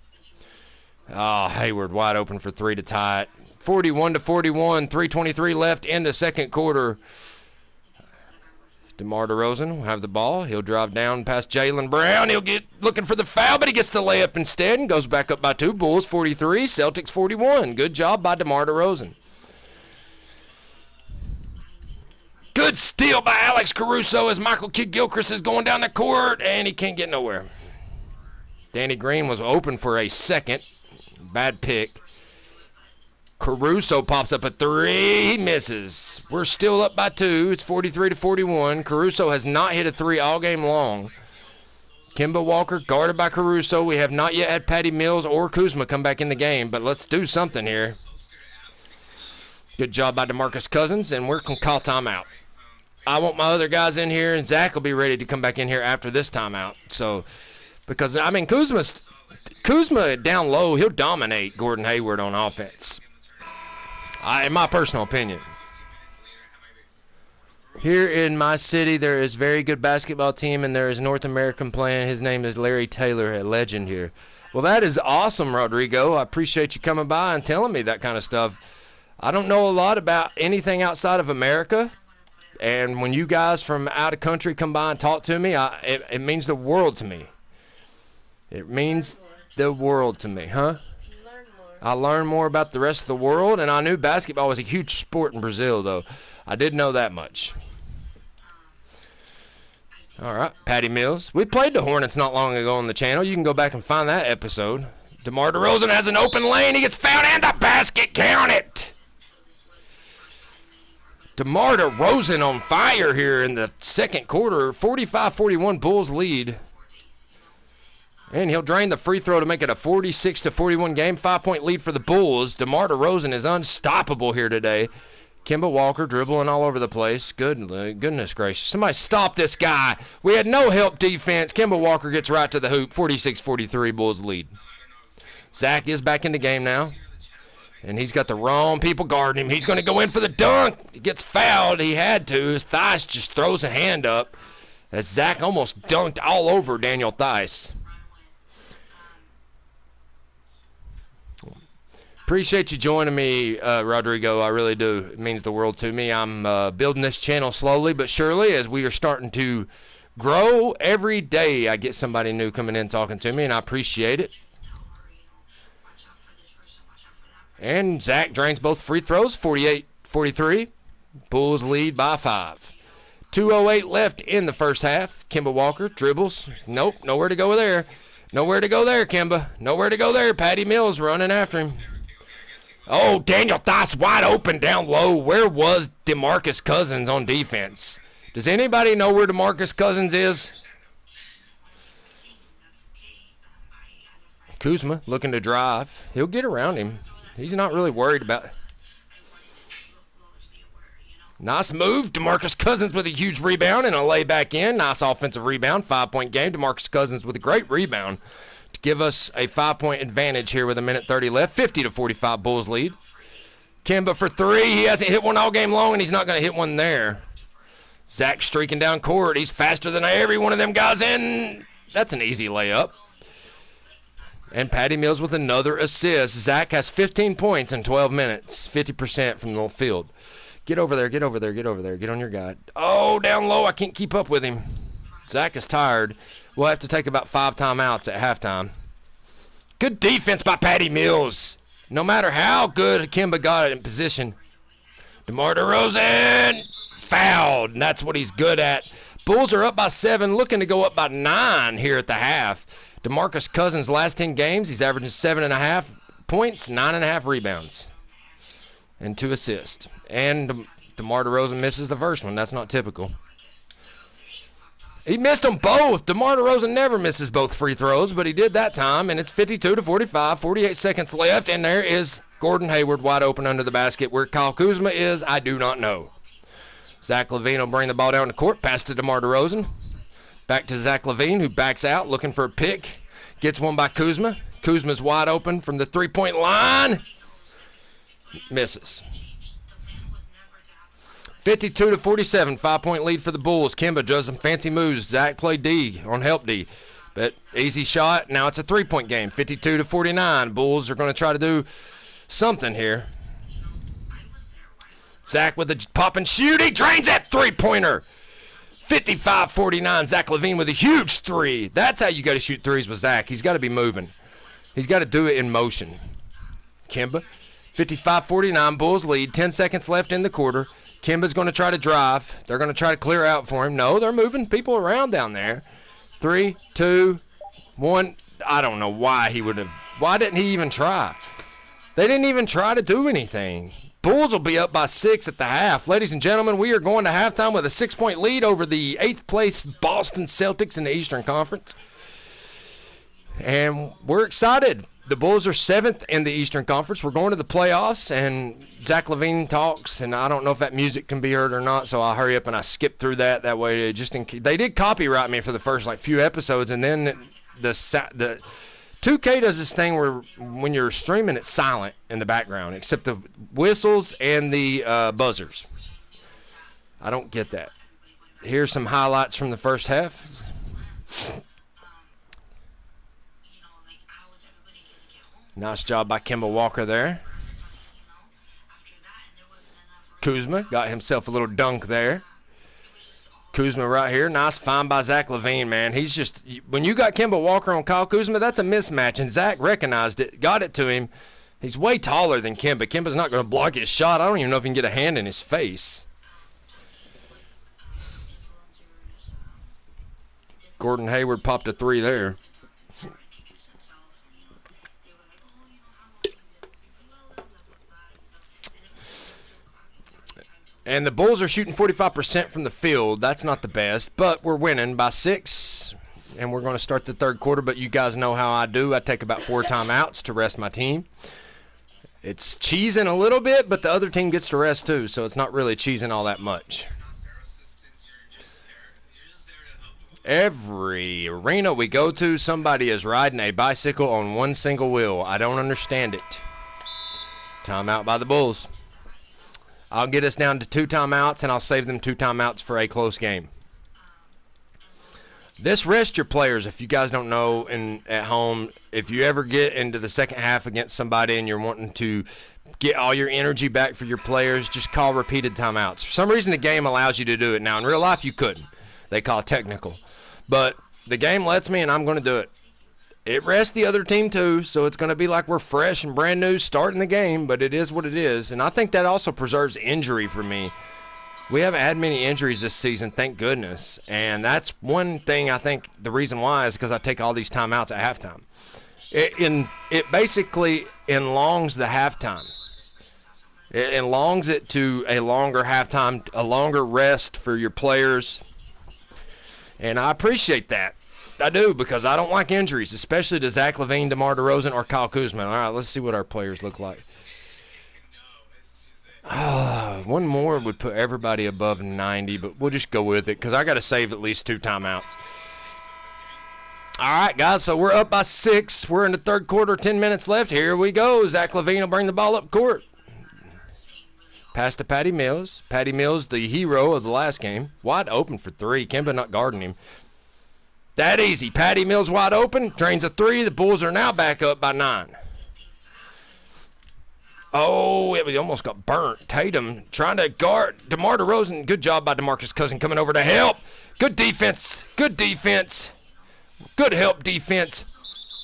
A: Oh, Hayward wide open for 3 to tie it. 41-41, 3:23 left in the second quarter. DeMar DeRozan will have the ball. He'll drive down past Jaylen Brown. He'll get looking for the foul, but he gets the layup instead and goes back up by 2. Bulls 43, Celtics 41. Good job by DeMar DeRozan. Good steal by Alex Caruso as Michael Kidd-Gilchrist is going down the court, and he can't get nowhere. Danny Green was open for a second. Bad pick. Caruso pops up a 3. He misses. We're still up by 2. It's 43-41. Caruso has not hit a 3 all game long. Kemba Walker guarded by Caruso. We have not yet had Patty Mills or Kuzma come back in the game, but let's do something here. Good job by DeMarcus Cousins, and we're going to call timeout. I want my other guys in here, and Zach will be ready to come back in here after this timeout. So, because, I mean, Kuzma down low, he'll dominate Gordon Hayward on offense. In my personal opinion. Here in my city, there is a very good basketball team, and there is North American playing. His name is Larry Taylor, a legend here. Well, that is awesome, Rodrigo. I appreciate you coming by and telling me that kind of stuff. I don't know a lot about anything outside of America, and when you guys from out of country come by and talk to me, it means the world to me. It means the world to me, huh? I learned more about the rest of the world, and I knew basketball was a huge sport in Brazil, though. I didn't know that much. All right, Patty Mills. We played the Hornets not long ago on the channel. You can go back and find that episode. DeMar DeRozan has an open lane. He gets fouled and the basket. Count it. DeMar DeRozan on fire here in the second quarter. 45-41 Bulls lead. And he'll drain the free throw to make it a 46-41 game. 5-point lead for the Bulls. DeMar DeRozan is unstoppable here today. Kemba Walker dribbling all over the place. Goodness gracious. Somebody stop this guy. We had no help defense. Kemba Walker gets right to the hoop. 46-43 Bulls lead. Zach is back in the game now. And he's got the wrong people guarding him. He's going to go in for the dunk. He gets fouled. He had to. His Theis just throws a hand up as Zach almost dunked all over Daniel Theis. Appreciate you joining me, Rodrigo. I really do. It means the world to me. I'm building this channel slowly but surely as we are starting to grow. Every day I get somebody new coming in talking to me, and I appreciate it. And Zach drains both free throws, 48-43. Bulls lead by 5. 2:08 left in the first half. Kemba Walker dribbles. Nope, nowhere to go there. Nowhere to go there, Kemba. Nowhere to go there. Patty Mills running after him. Oh, Daniel Theis wide open down low. Where was DeMarcus Cousins on defense? Does anybody know where DeMarcus Cousins is? Kuzma looking to drive. He'll get around him. He's not really worried about it. Nice move. DeMarcus Cousins with a huge rebound and a lay back in. Nice offensive rebound. 5-point game. DeMarcus Cousins with a great rebound to give us a 5-point advantage here with 1:30 left. 50-45 Bulls lead. Kemba for three. He hasn't hit one all game long, and he's not going to hit one there. Zach streaking down court. He's faster than every one of them guys in. That's an easy layup. And Patty Mills with another assist. Zach has 15 points in 12 minutes. 50% from the field. Get over there, get over there, get over there. Get on your guy. Oh, down low. I can't keep up with him. Zach is tired. We'll have to take about 5 timeouts at halftime. Good defense by Patty Mills. No matter how good Kemba got it in position. DeMar DeRozan fouled, and that's what he's good at. Bulls are up by 7, looking to go up by 9 here at the half. DeMarcus Cousins' last 10 games, he's averaging 7.5 points, 9.5 rebounds, and 2 assists. And DeMar DeRozan misses the first one. That's not typical. He missed them both. DeMar DeRozan never misses both free throws, but he did that time, and it's 52-45, 48 seconds left, and there is Gordon Hayward wide open under the basket. Where Kyle Kuzma is, I do not know. Zach LaVine will bring the ball down the court, pass to DeMar DeRozan. Back to Zach LaVine, who backs out, looking for a pick. Gets one by Kuzma. Kuzma's wide open from the three-point line. Misses. 52-47, 5-point lead for the Bulls. Kemba does some fancy moves. Zach played D on help D. But easy shot. Now it's a 3-point game. 52-49. Bulls are going to try to do something here. Zach with a pop and shoot. He drains that three-pointer. 55-49. Zach LaVine with a huge three. That's how you got to shoot threes with Zach. He's got to be moving. He's got to do it in motion. Kemba. 55-49. Bulls lead. 10 seconds left in the quarter. Kemba's going to try to drive. They're going to try to clear out for him. No, they're moving people around down there. 3, 2, 1. I don't know why he would have. Why didn't he even try? They didn't even try to do anything. Bulls will be up by 6 at the half. Ladies and gentlemen, we are going to halftime with a 6-point lead over the 8th place Boston Celtics in the Eastern Conference. And we're excited. The Bulls are 7th in the Eastern Conference. We're going to the playoffs, and Zach LaVine talks, and I don't know if that music can be heard or not, so I'll hurry up and I skip through that. That way, just in case. They did copyright me for the first few episodes, and then the 2K does this thing where when you're streaming, it's silent in the background, except the whistles and the buzzers. I don't get that. Here's some highlights from the first half. Nice job by Kemba Walker there. Kuzma got himself a little dunk there. Kuzma right here. Nice find by Zach LaVine, man. He's just, when you got Kemba Walker on Kyle Kuzma, that's a mismatch, and Zach recognized it, got it to him. He's way taller than Kemba. Kemba's not going to block his shot. I don't even know if he can get a hand in his face. Gordon Hayward popped a 3 there. And the Bulls are shooting 45% from the field. That's not the best, but we're winning by 6, and we're going to start the third quarter, but you guys know how I do. I take about 4 timeouts to rest my team. It's cheesing a little bit, but the other team gets to rest too, so it's not really cheesing all that much. Every arena we go to, somebody is riding a bicycle on one single wheel. I don't understand it. Timeout by the Bulls. I'll get us down to 2 timeouts, and I'll save them 2 timeouts for a close game. This rests your players. If you guys don't know at home, if you ever get into the second half against somebody and you're wanting to get all your energy back for your players, just call repeated timeouts. For some reason, the game allows you to do it. Now, in real life, you couldn't. They call it technical. But the game lets me, and I'm going to do it. It rests the other team too, so it's going to be like we're fresh and brand new starting the game, but it is what it is. And I think that also preserves injury for me. We haven't had many injuries this season, thank goodness. And that's one thing I think the reason why is because I take all these timeouts at halftime. It basically elongs the halftime. It elongs it to a longer halftime, a longer rest for your players. And I appreciate that. I do, because I don't like injuries, especially to Zach LaVine, DeMar DeRozan, or Kyle Kuzma. All right, let's see what our players look like. One more would put everybody above 90, but we'll just go with it because I got to save at least 2 timeouts. All right, guys, so we're up by 6. We're in the third quarter, 10 minutes left. Here we go. Zach LaVine will bring the ball up court. Pass to Patty Mills. Patty Mills, the hero of the last game. Wide open for 3. Kemba not guarding him. That easy. Patty Mills wide open. Drains a 3. The Bulls are now back up by 9. Oh, we almost got burnt. Tatum trying to guard DeMar DeRozan. Good job by DeMarcus Cousins coming over to help. Good defense. Good defense. Good help defense.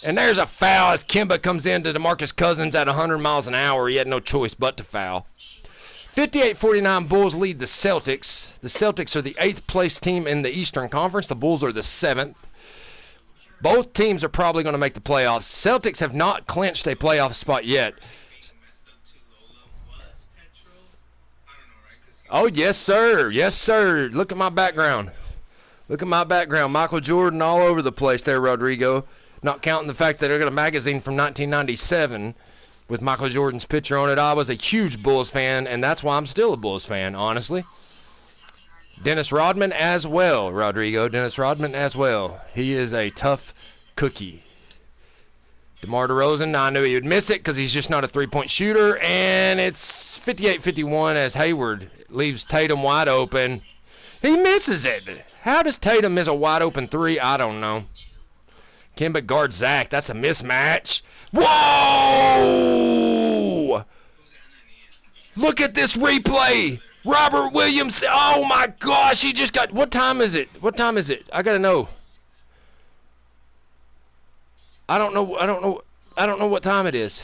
A: And there's a foul as Kemba comes into DeMarcus Cousins at 100 miles an hour. He had no choice but to foul. 58-49 Bulls lead the Celtics. The Celtics are the 8th place team in the Eastern Conference. The Bulls are the 7th. Both teams are probably going to make the playoffs. Celtics have not clinched a playoff spot yet. Oh, yes, sir. Yes, sir. Look at my background. Look at my background. Michael Jordan all over the place there, Rodrigo. Not counting the fact that I got a magazine from 1997 with Michael Jordan's picture on it. I was a huge Bulls fan, and that's why I'm still a Bulls fan, honestly. Dennis Rodman as well, Rodrigo. Dennis Rodman as well. He is a tough cookie. DeMar DeRozan, I knew he would miss it because he's just not a three-point shooter. And it's 58-51 as Hayward leaves Tatum wide open. He misses it. How does Tatum miss a wide-open 3? I don't know. Kemba guards Zach. That's a mismatch. Whoa! Look at this replay. Robert Williams. Oh, my gosh. He just got... What time is it? What time is it? I got to know. I don't know what time it is.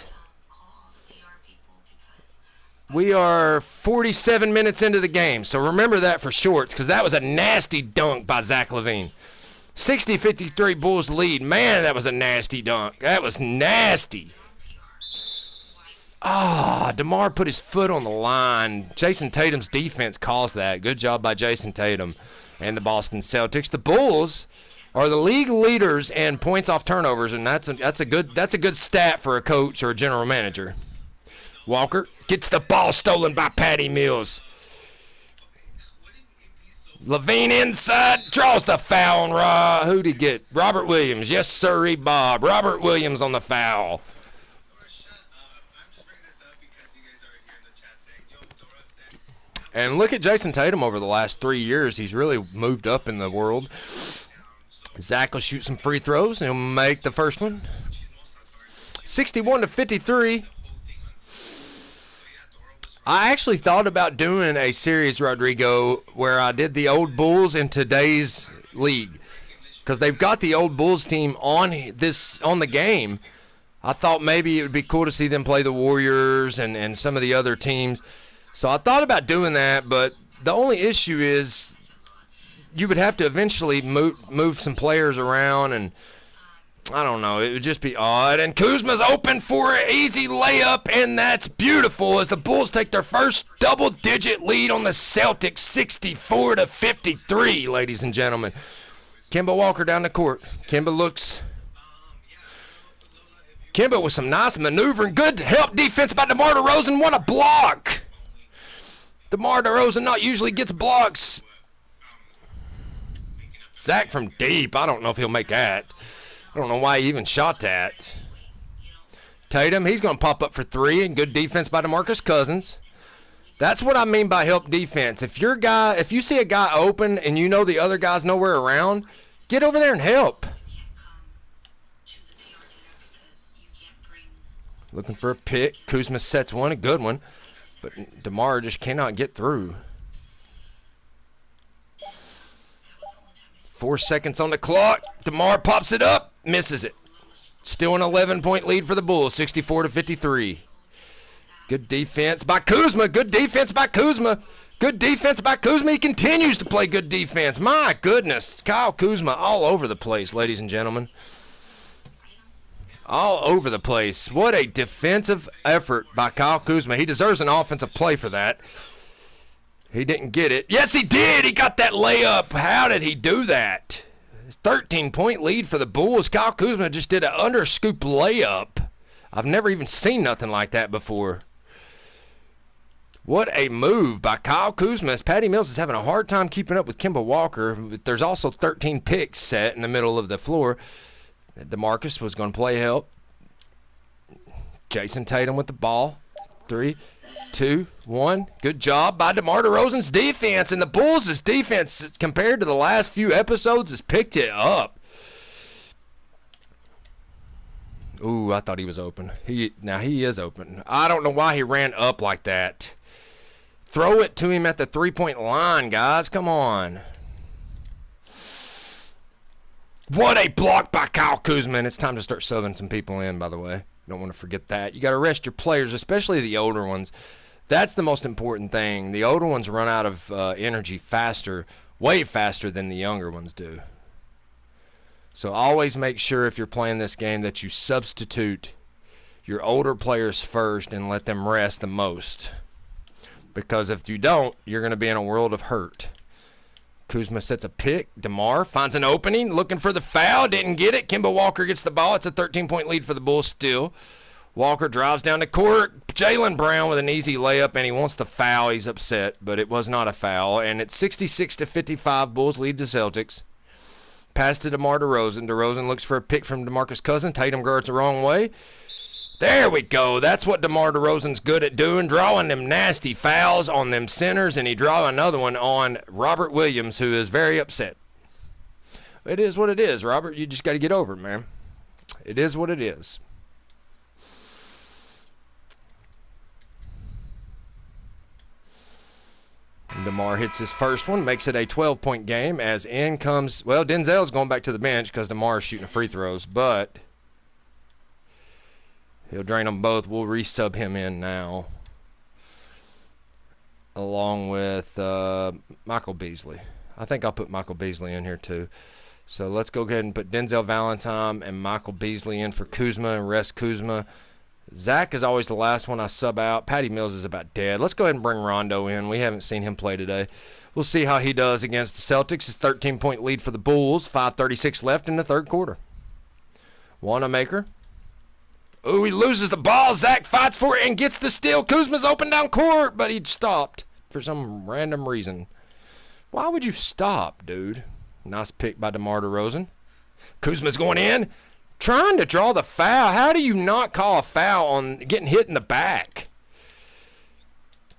A: We are 47 minutes into the game, so remember that for shorts, because that was a nasty dunk by Zach LaVine. 60-53 Bulls lead. Man, that was a nasty dunk. That was nasty. DeMar put his foot on the line. Jason Tatum's defense caused that. Good job by Jason Tatum and the Boston Celtics. The Bulls are the league leaders in points off turnovers, and that's a good stat for a coach or a general manager. Walker gets the ball stolen by Patty Mills. LaVine inside, draws the foul on who'd he get? Robert Williams. Yes, sirree, Bob. Robert Williams on the foul. And look at Jason Tatum over the last 3 years. He's really moved up in the world. Zach will shoot some free throws, and he'll make the first one. 61-53. I actually thought about doing a series, Rodrigo, where I did the old Bulls in today's league, because they've got the old Bulls team on the game. I thought maybe it would be cool to see them play the Warriors and some of the other teams. So I thought about doing that, but the only issue is you would have to eventually move some players around, and I don't know. It would just be odd. And Kuzma's open for an easy layup, and that's beautiful as the Bulls take their first double-digit lead on the Celtics, 64-53, ladies and gentlemen. Kemba Walker down the court. Kemba with some nice maneuvering. Good help defense by DeMar DeRozan. What a block. DeMar DeRozan not usually gets blocks. Zach from deep. I don't know if he'll make that. I don't know why he even shot that. Tatum, he's going to pop up for 3, and good defense by DeMarcus Cousins. That's what I mean by help defense. If you see a guy open and you know the other guy's nowhere around, get over there and help. Looking for a pick. Kuzma sets one, a good one. But DeMar just cannot get through. 4 seconds on the clock. DeMar pops it up. Misses it. Still an 11-point lead for the Bulls, 64-53. Good defense by Kuzma. Good defense by Kuzma. Good defense by Kuzma. He continues to play good defense. My goodness. Kyle Kuzma all over the place, ladies and gentlemen. All over the place. What a defensive effort by Kyle Kuzma. He deserves an offensive play for that. He didn't get it. Yes, he did. He got that layup. How did he do that? 13-point lead for the Bulls. Kyle Kuzma just did an under-scoop layup. I've never even seen nothing like that before. What a move by Kyle Kuzma. As Patty Mills is having a hard time keeping up with Kemba Walker. There's also 13 picks set in the middle of the floor. DeMarcus was going to play help. Jason Tatum with the ball. 3, 2, 1. Good job by DeMar DeRozan's defense. And the Bulls' defense, compared to the last few episodes, has picked it up. Ooh, I thought he was open. Now he is open. I don't know why he ran up like that. Throw it to him at the three-point line, guys. Come on. What a block by Kyle Kuzma. And it's time to start subbing some people in, by the way. Don't want to forget that. You got to rest your players, especially the older ones. That's the most important thing. The older ones run out of energy faster, way faster than the younger ones do. So always make sure if you're playing this game that you substitute your older players first and let them rest the most. Because if you don't, you're going to be in a world of hurt. Kuzma sets a pick. DeMar finds an opening, looking for the foul. Didn't get it. Kemba Walker gets the ball. It's a 13-point lead for the Bulls still. Walker drives down the court. Jaylen Brown with an easy layup, and he wants the foul. He's upset, but it was not a foul. And it's 66-55. Bulls lead the Celtics. Pass to DeMar DeRozan. DeRozan looks for a pick from DeMarcus Cousins. Tatum guards the wrong way. There we go. That's what DeMar DeRozan's good at doing, drawing them nasty fouls on them centers, and he drew another one on Robert Williams, who is very upset. It is what it is, Robert. You just got to get over it, man. It is what it is. And DeMar hits his first one, makes it a 12-point game as in comes, well, Denzel's going back to the bench because DeMar is shooting free throws, but he'll drain them both. We'll resub him in now, along with Michael Beasley. I think I'll put Michael Beasley in here too. So let's go ahead and put Denzel Valentine and Michael Beasley in for Kuzma and rest Kuzma. Zach is always the last one I sub out. Patty Mills is about dead. Let's go ahead and bring Rondo in. We haven't seen him play today. We'll see how he does against the Celtics. It's 13-point lead for the Bulls. 5:36 left in the third quarter. Wanamaker. Oh, he loses the ball. Zach fights for it and gets the steal. Kuzma's open down court, but he stopped for some random reason. Why would you stop, dude? Nice pick by DeMar DeRozan. Kuzma's going in, trying to draw the foul. How do you not call a foul on getting hit in the back?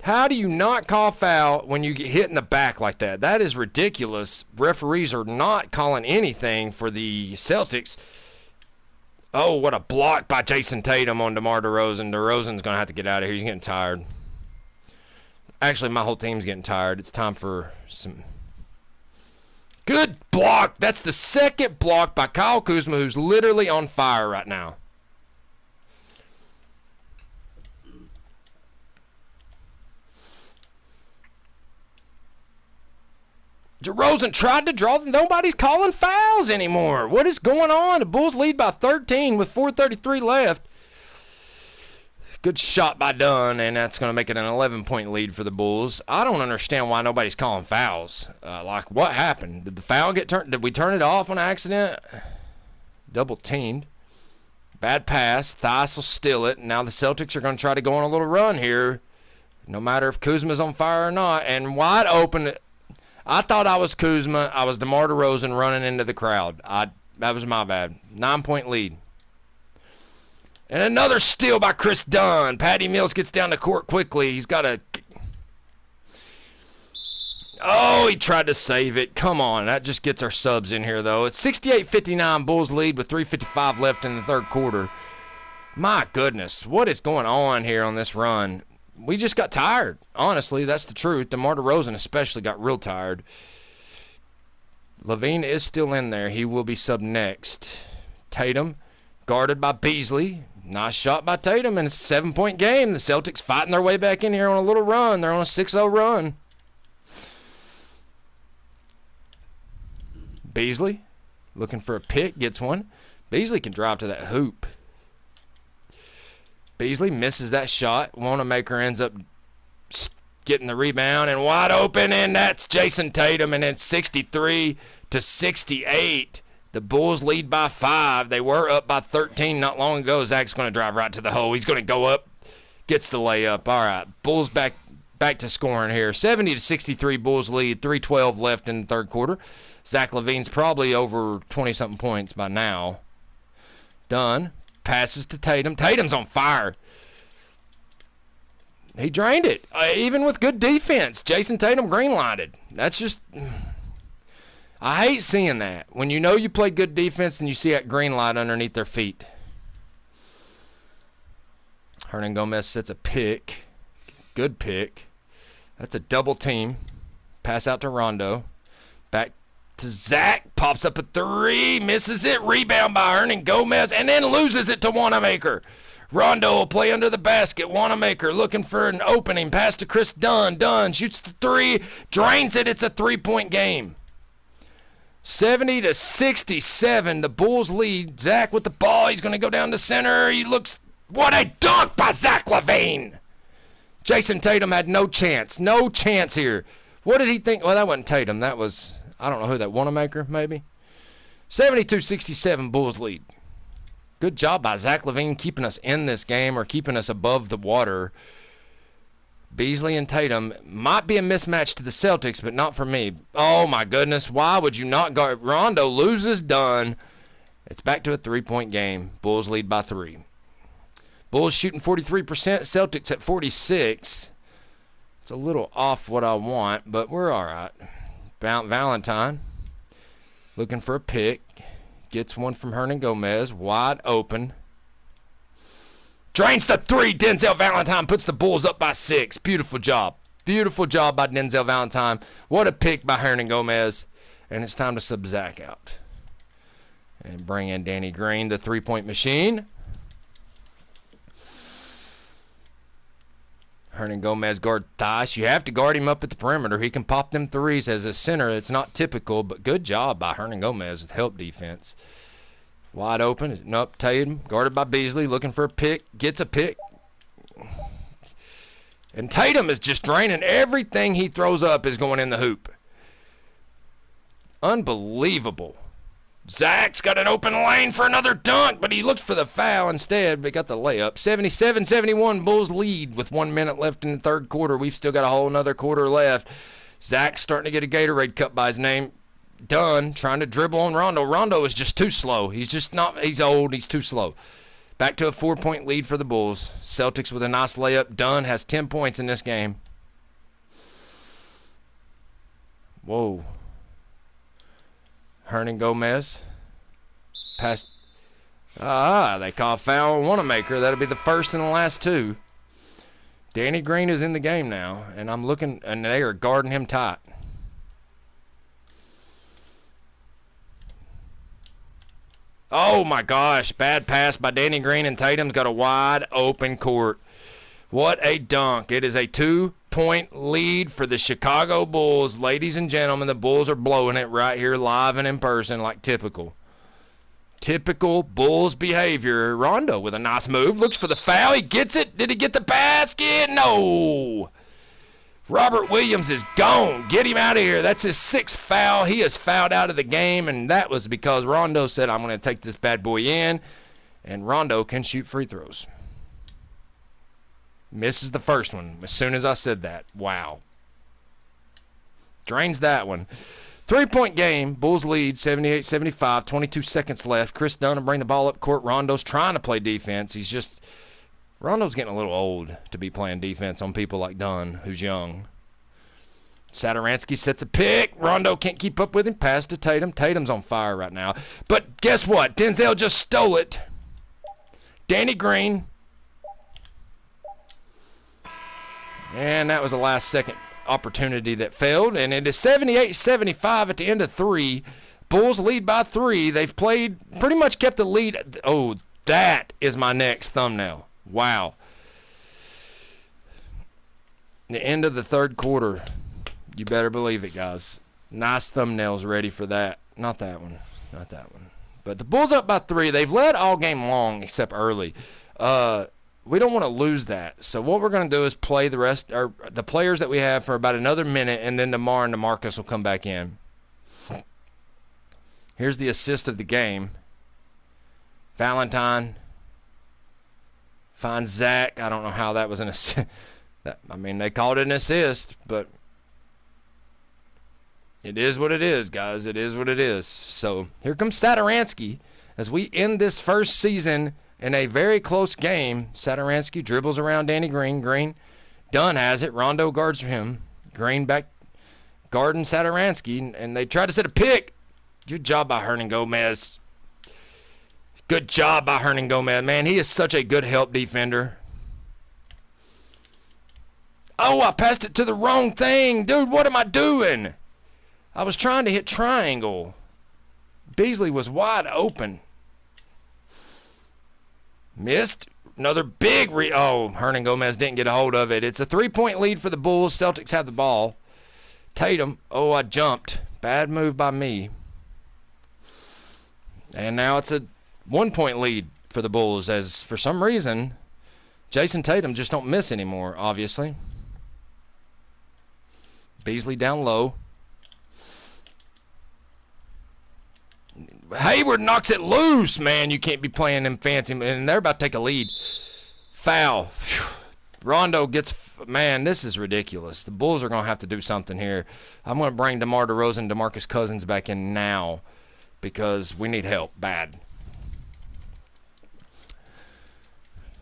A: How do you not call a foul when you get hit in the back like that? That is ridiculous. Referees are not calling anything for the Celtics. Oh, what a block by Jason Tatum on DeMar DeRozan. DeRozan's going to have to get out of here. He's getting tired. Actually, my whole team's getting tired. It's time for some good block. That's the second block by Kyle Kuzma, who's literally on fire right now. DeRozan tried to draw them. Nobody's calling fouls anymore. What is going on? The Bulls lead by 13 with 4:33 left. Good shot by Dunn, and that's going to make it an 11-point lead for the Bulls. I don't understand why nobody's calling fouls. Like, what happened? Did the foul get turned? Did we turn it off on accident? Double teamed. Bad pass. Theis will steal it. Now the Celtics are going to try to go on a little run here, no matter if Kuzma's on fire or not. And wide open. I thought I was Kuzma. I was DeMar DeRozan running into the crowd. That was my bad. 9-point lead. And another steal by Chris Dunn. Patty Mills gets down the court quickly. He's got a... Oh, he tried to save it. Come on. That just gets our subs in here, though. It's 68-59. Bulls lead with 3:55 left in the third quarter. My goodness. What is going on here on this run? We just got tired. Honestly, that's the truth. DeMar DeRozan especially got real tired. Levine is still in there. He will be sub next. Tatum guarded by Beasley. Nice shot by Tatum, and it's a 7-point game. The Celtics fighting their way back in here on a little run. They're on a 6-0 run. Beasley looking for a pick, gets one. Beasley can drive to that hoop. Beasley misses that shot. Wanamaker ends up getting the rebound and wide open, and that's Jason Tatum, and it's 63-68. The Bulls lead by 5. They were up by 13 not long ago. Zach's going to drive right to the hole. He's going to go up, gets the layup. All right, Bulls back to scoring here. 70-63 Bulls lead. 3:12 left in the third quarter. Zach LaVine's probably over 20-something points by now. Dunn passes to Tatum. Tatum's on fire. He drained it, even with good defense. Jason Tatum green-lighted. That's just... I hate seeing that. When you know you play good defense and you see that green light underneath their feet. Hernan Gomez sets a pick. Good pick. That's a double team. Pass out to Rondo. Back to Zach. Pops up a 3. Misses it. Rebound by Hernan Gomez. And then loses it to Wanamaker. Rondo will play under the basket. Wanamaker looking for an opening. Pass to Chris Dunn. Dunn shoots the 3. Drains it. It's a 3-point game. 70-67. The Bulls lead. Zach with the ball. He's going to go down to center. He looks... What a dunk by Zach LaVine. Jason Tatum had no chance. No chance here. What did he think? Well, that wasn't Tatum. That was... I don't know who that... Wanamaker, maybe? 72-67. Bulls lead. Good job by Zach LaVine keeping us in this game or keeping us above the water. Beasley and Tatum might be a mismatch to the Celtics, but not for me. Oh, my goodness. Why would you not guard? Rondo loses Dunn. It's back to a 3-point game. Bulls lead by 3. Bulls shooting 43%. Celtics at 46%. It's a little off what I want, but we're all right. Valentine looking for a pick. Gets one from Hernan Gomez. Wide open. Drains the 3. Denzel Valentine puts the Bulls up by 6. Beautiful job. Beautiful job by Denzel Valentine. What a pick by Hernan Gomez. And it's time to sub Zach out. And bring in Danny Green, the 3-point machine. Hernan Gomez guard Theis. You have to guard him up at the perimeter. He can pop them 3s as a center. It's not typical, but good job by Hernan Gomez with help defense. Wide open. Nope. Tatum guarded by Beasley. Looking for a pick. Gets a pick. And Tatum is just draining. Everything he throws up is going in the hoop. Unbelievable. Zach's got an open lane for another dunk, but he looked for the foul instead, but got the layup. 77-71, Bulls lead with 1 minute left in the third quarter. We've still got a whole another quarter left. Zach's starting to get a Gatorade cup by his name. Dunn trying to dribble on Rondo. Rondo is just too slow. He's just not, he's old, he's too slow. Back to a 4-point lead for the Bulls. Celtics with a nice layup. Dunn has 10 points in this game. Whoa. Hernan Gomez. Pass. They call foul on Wanamaker. That'll be the first and the last 2. Danny Green is in the game now, and I'm looking, and they are guarding him tight. Oh, my gosh. Bad pass by Danny Green, and Tatum's got a wide open court. What a dunk. It is a 2-point lead for the Chicago Bulls. Ladies and gentlemen, the Bulls are blowing it right here live and in person like typical. Typical Bulls behavior. Rondo with a nice move. Looks for the foul. He gets it. Did he get the basket? No. Robert Williams is gone. Get him out of here. That's his 6th foul. He is fouled out of the game, and that was because Rondo said, I'm going to take this bad boy in, and Rondo can shoot free throws. Misses the first one as soon as I said that. Wow. Drains that one. 3-point game. Bulls lead 78-75. 22 seconds left. Chris Dunn will bring the ball up court. Rondo's trying to play defense. Rondo's getting a little old to be playing defense on people like Dunn, who's young. Satoransky sets a pick. Rondo can't keep up with him. Pass to Tatum. Tatum's on fire right now. But guess what? Denzel just stole it. Danny Green. And that was a last-second opportunity that failed. And it is 78-75 at the end of 3. Bulls lead by 3. They've played, pretty much kept the lead. Oh, that is my next thumbnail. Wow. The end of the third quarter. You better believe it, guys. Nice thumbnails ready for that. Not that one. Not that one. But the Bulls up by 3. They've led all game long except early. We don't want to lose that. So what we're going to do is play the players that we have for about another minute, and then DeMar and DeMarcus will come back in. Here's the assist of the game. Valentine finds Zach. I don't know how that was an assist. I mean, they called it an assist, but it is what it is, guys. It is what it is. So here comes Satoransky as we end this first season in a very close game. Satoransky dribbles around Danny Green. Green, Dunn has it. Rondo guards for him. Green back guarding Satoransky, and they try to set a pick. Good job by Hernan Gomez. Good job by Hernan Gomez. Man, he is such a good help defender. Oh, I passed it to the wrong thing. Dude, what am I doing? I was trying to hit triangle. Beasley was wide open. Missed. Another big Hernan Gomez didn't get a hold of it. It's a 3-point lead for the Bulls. Celtics have the ball. Tatum. Oh, I jumped. Bad move by me. And now it's a 1-point lead for the Bulls, as for some reason Jason Tatum just don't miss anymore, obviously. Beasley down low. Hayward knocks it loose, man. You can't be playing them fancy, and they're about to take a lead. Foul. Rondo gets, man, this is ridiculous. The Bulls are going to have to do something here. I'm going to bring DeMar DeRozan, DeMarcus Cousins back in now because we need help bad.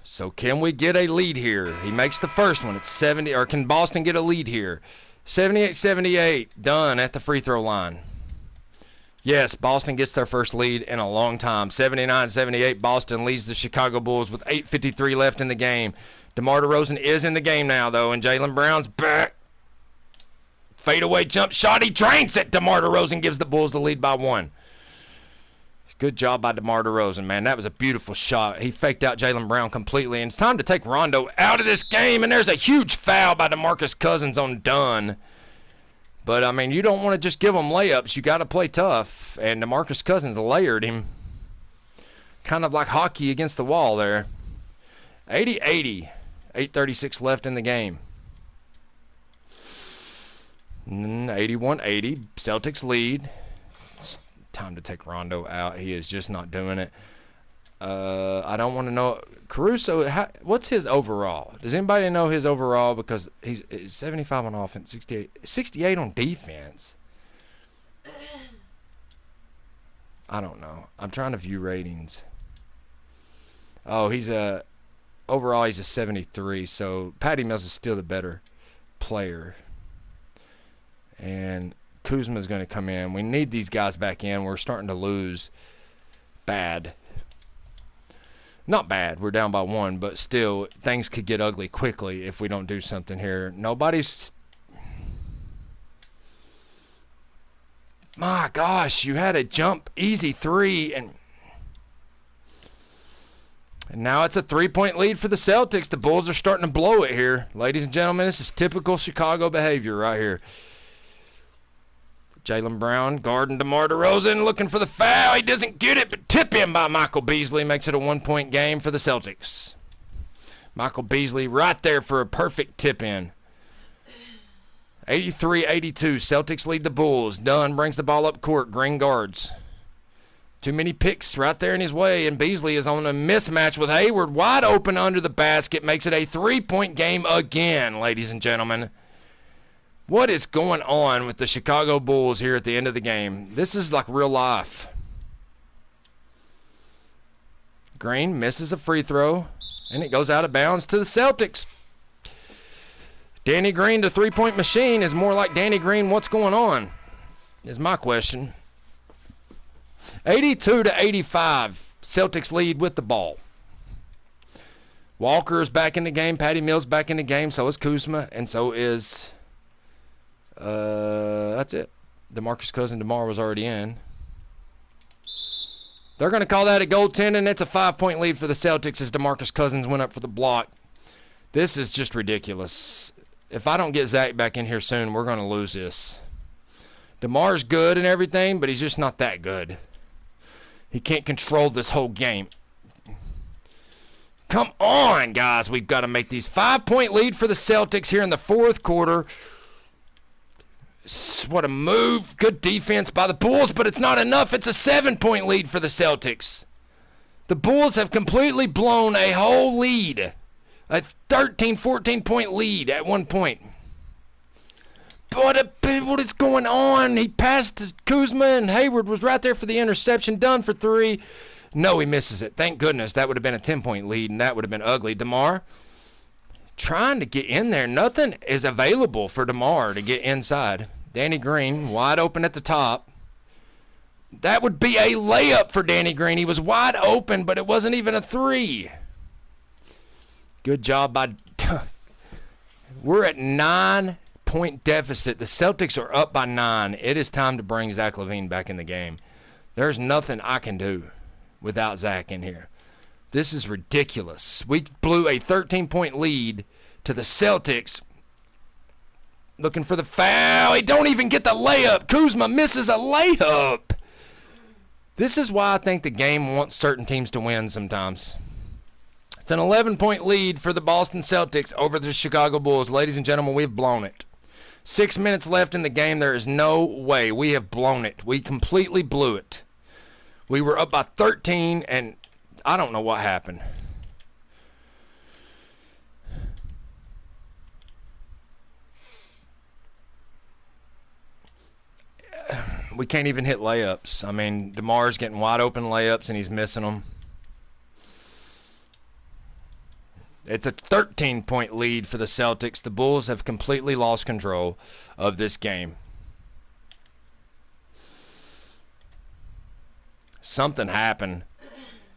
A: So can we get a lead here? He makes the first one. It's 70, or can Boston get a lead here? 78-78, Dunn at the free throw line. Yes, Boston gets their first lead in a long time. 79-78, Boston leads the Chicago Bulls with 8:53 left in the game. DeMar DeRozan is in the game now, though, and Jaylen Brown's back. Fadeaway jump shot. He drains it. DeMar DeRozan gives the Bulls the lead by 1. Good job by DeMar DeRozan, man. That was a beautiful shot. He faked out Jaylen Brown completely, and it's time to take Rondo out of this game, and there's a huge foul by DeMarcus Cousins on Dunn. But, I mean, you don't want to just give them layups. You got to play tough, and DeMarcus Cousins layered him. Kind of like hockey against the wall there. 80-80. 8:36 left in the game. 81-80. Celtics lead. It's time to take Rondo out. He is just not doing it. I don't want to know. Caruso, what's his overall? Does anybody know his overall? Because he's 75 on offense, 68 on defense. I don't know. I'm trying to view ratings. Oh, overall he's a 73. So Patty Mills is still the better player. And Kuzma's going to come in. We need these guys back in. We're starting to lose bad. Not bad. We're down by 1, but still, things could get ugly quickly if we don't do something here. Nobody's... My gosh, you had a jump easy 3, and now it's a 3-point lead for the Celtics. The Bulls are starting to blow it here. Ladies and gentlemen, this is typical Chicago behavior right here. Jaylen Brown guarding DeMar DeRozan, looking for the foul. He doesn't get it, but tip in by Michael Beasley makes it a 1-point game for the Celtics. Michael Beasley right there for a perfect tip in. 83-82, Celtics lead the Bulls. Dunn brings the ball up court. Green guards. Too many picks right there in his way, and Beasley is on a mismatch with Hayward wide open under the basket. Makes it a 3-point game again, ladies and gentlemen. What is going on with the Chicago Bulls here at the end of the game? This is like real life. Green misses a free throw, and it goes out of bounds to the Celtics. Danny Green, the three-point machine, is more like Danny Green. What's going on is my question. 82-85, Celtics lead with the ball. Walker is back in the game. Patty Mills back in the game. So is Kuzma, and so is... that's it. DeMarcus Cousins DeMar was already in. They're going to call that a goaltending. It's a 5-point lead for the Celtics as DeMarcus Cousins went up for the block. This is just ridiculous. If I don't get Zach back in here soon, we're going to lose this. DeMar's good and everything, but he's just not that good. He can't control this whole game. Come on, guys. We've got to make these 5-point lead for the Celtics here in the fourth quarter. What a move. Good defense by the Bulls, but it's not enough. It's a 7-point lead for the Celtics. The Bulls have completely blown a whole lead. A 13, 14-point lead at one point. What is going on? He passed Kuzma, and Hayward was right there for the interception. Done for 3. No, he misses it. Thank goodness. That would have been a 10-point lead, and that would have been ugly. DeMar trying to get in there. Nothing is available for DeMar to get inside. Danny Green wide open at the top. That would be a layup for Danny Green. He was wide open, but it wasn't even a 3. Good job by... We're at 9-point deficit. The Celtics are up by 9. It is time to bring Zach LaVine back in the game. There's nothing I can do without Zach in here. This is ridiculous. We blew a 13-point lead to the Celtics. Looking for the foul. He don't even get the layup. Kuzma misses a layup. This is why I think the game wants certain teams to win sometimes. It's an 11-point lead for the Boston Celtics over the Chicago Bulls. Ladies and gentlemen, we've blown it. 6 minutes left in the game. There is no way. We have blown it. We completely blew it. We were up by 13, and I don't know what happened. We can't even hit layups. I mean, DeMar's getting wide open layups, and he's missing them. It's a 13-point lead for the Celtics. The Bulls have completely lost control of this game. Something happened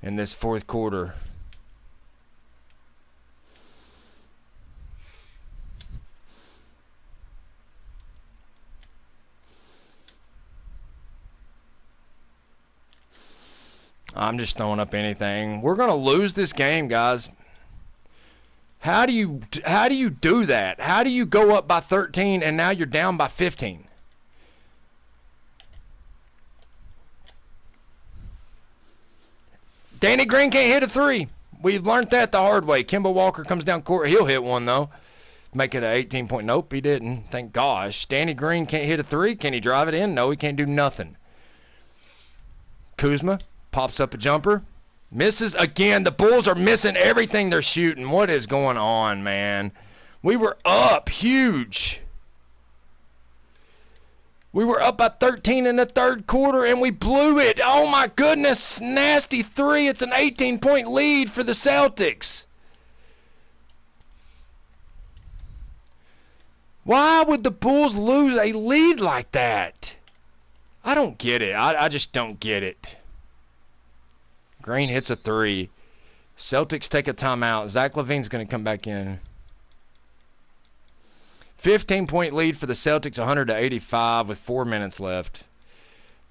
A: in this fourth quarter. I'm just throwing up anything. We're going to lose this game, guys. How do you do that? How do you go up by 13 and now you're down by 15? Danny Green can't hit a 3. We've learned that the hard way. Kemba Walker comes down court. He'll hit one, though. Make it an 18-point. Nope, he didn't. Thank gosh. Danny Green can't hit a 3. Can he drive it in? No, he can't do nothing. Kuzma pops up a jumper. Misses again. The Bulls are missing everything they're shooting. What is going on, man? We were up huge. We were up by 13 in the third quarter, and we blew it. Oh, my goodness. Nasty 3. It's an 18-point lead for the Celtics. Why would the Bulls lose a lead like that? I don't get it. I just don't get it. Green hits a 3. Celtics take a timeout. Zach LaVine's going to come back in. 15-point lead for the Celtics, 100-85 with 4 minutes left.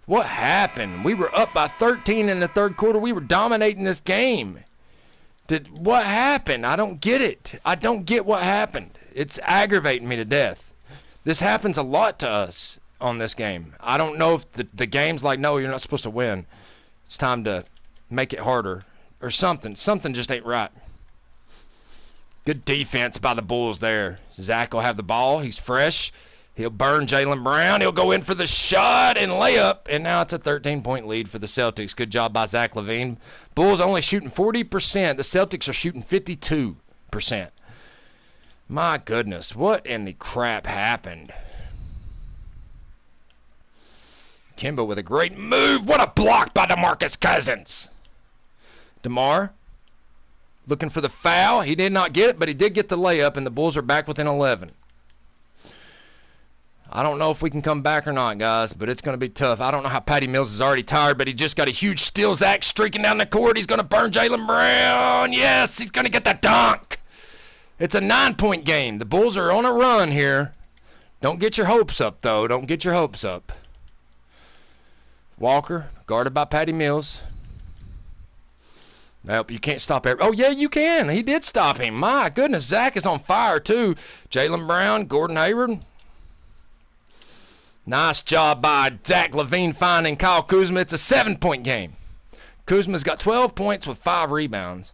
A: What happened? We were up by 13 in the third quarter. We were dominating this game. What happened? I don't get it. I don't get what happened. It's aggravating me to death. This happens a lot to us on this game. I don't know if the game's like, no, you're not supposed to win. It's time to make it harder or something. Something just ain't right. Good defense by the Bulls there. Zach will have the ball. He's fresh. He'll burn Jaylen Brown. He'll go in for the shot and layup. And now it's a 13-point lead for the Celtics. Good job by Zach LaVine. Bulls only shooting 40%. The Celtics are shooting 52%. My goodness. What in the crap happened? Kemba with a great move. What a block by DeMarcus Cousins. DeMar looking for the foul. He did not get it, but he did get the layup, and the Bulls are back within 11. I don't know if we can come back or not, guys, but it's going to be tough. I don't know how Patty Mills is already tired, but he just got a huge steal. Zach streaking down the court. He's going to burn Jaylen Brown. Yes, he's going to get that dunk. It's a 9-point game. The Bulls are on a run here. Don't get your hopes up, though. Don't get your hopes up. Walker, guarded by Patty Mills. Nope, you can't stop every... Oh, yeah, you can. He did stop him. My goodness, Zach is on fire, too. Jaylen Brown, Gordon Hayward. Nice job by Zach LaVine finding Kyle Kuzma. It's a 7-point game. Kuzma's got 12 points with 5 rebounds.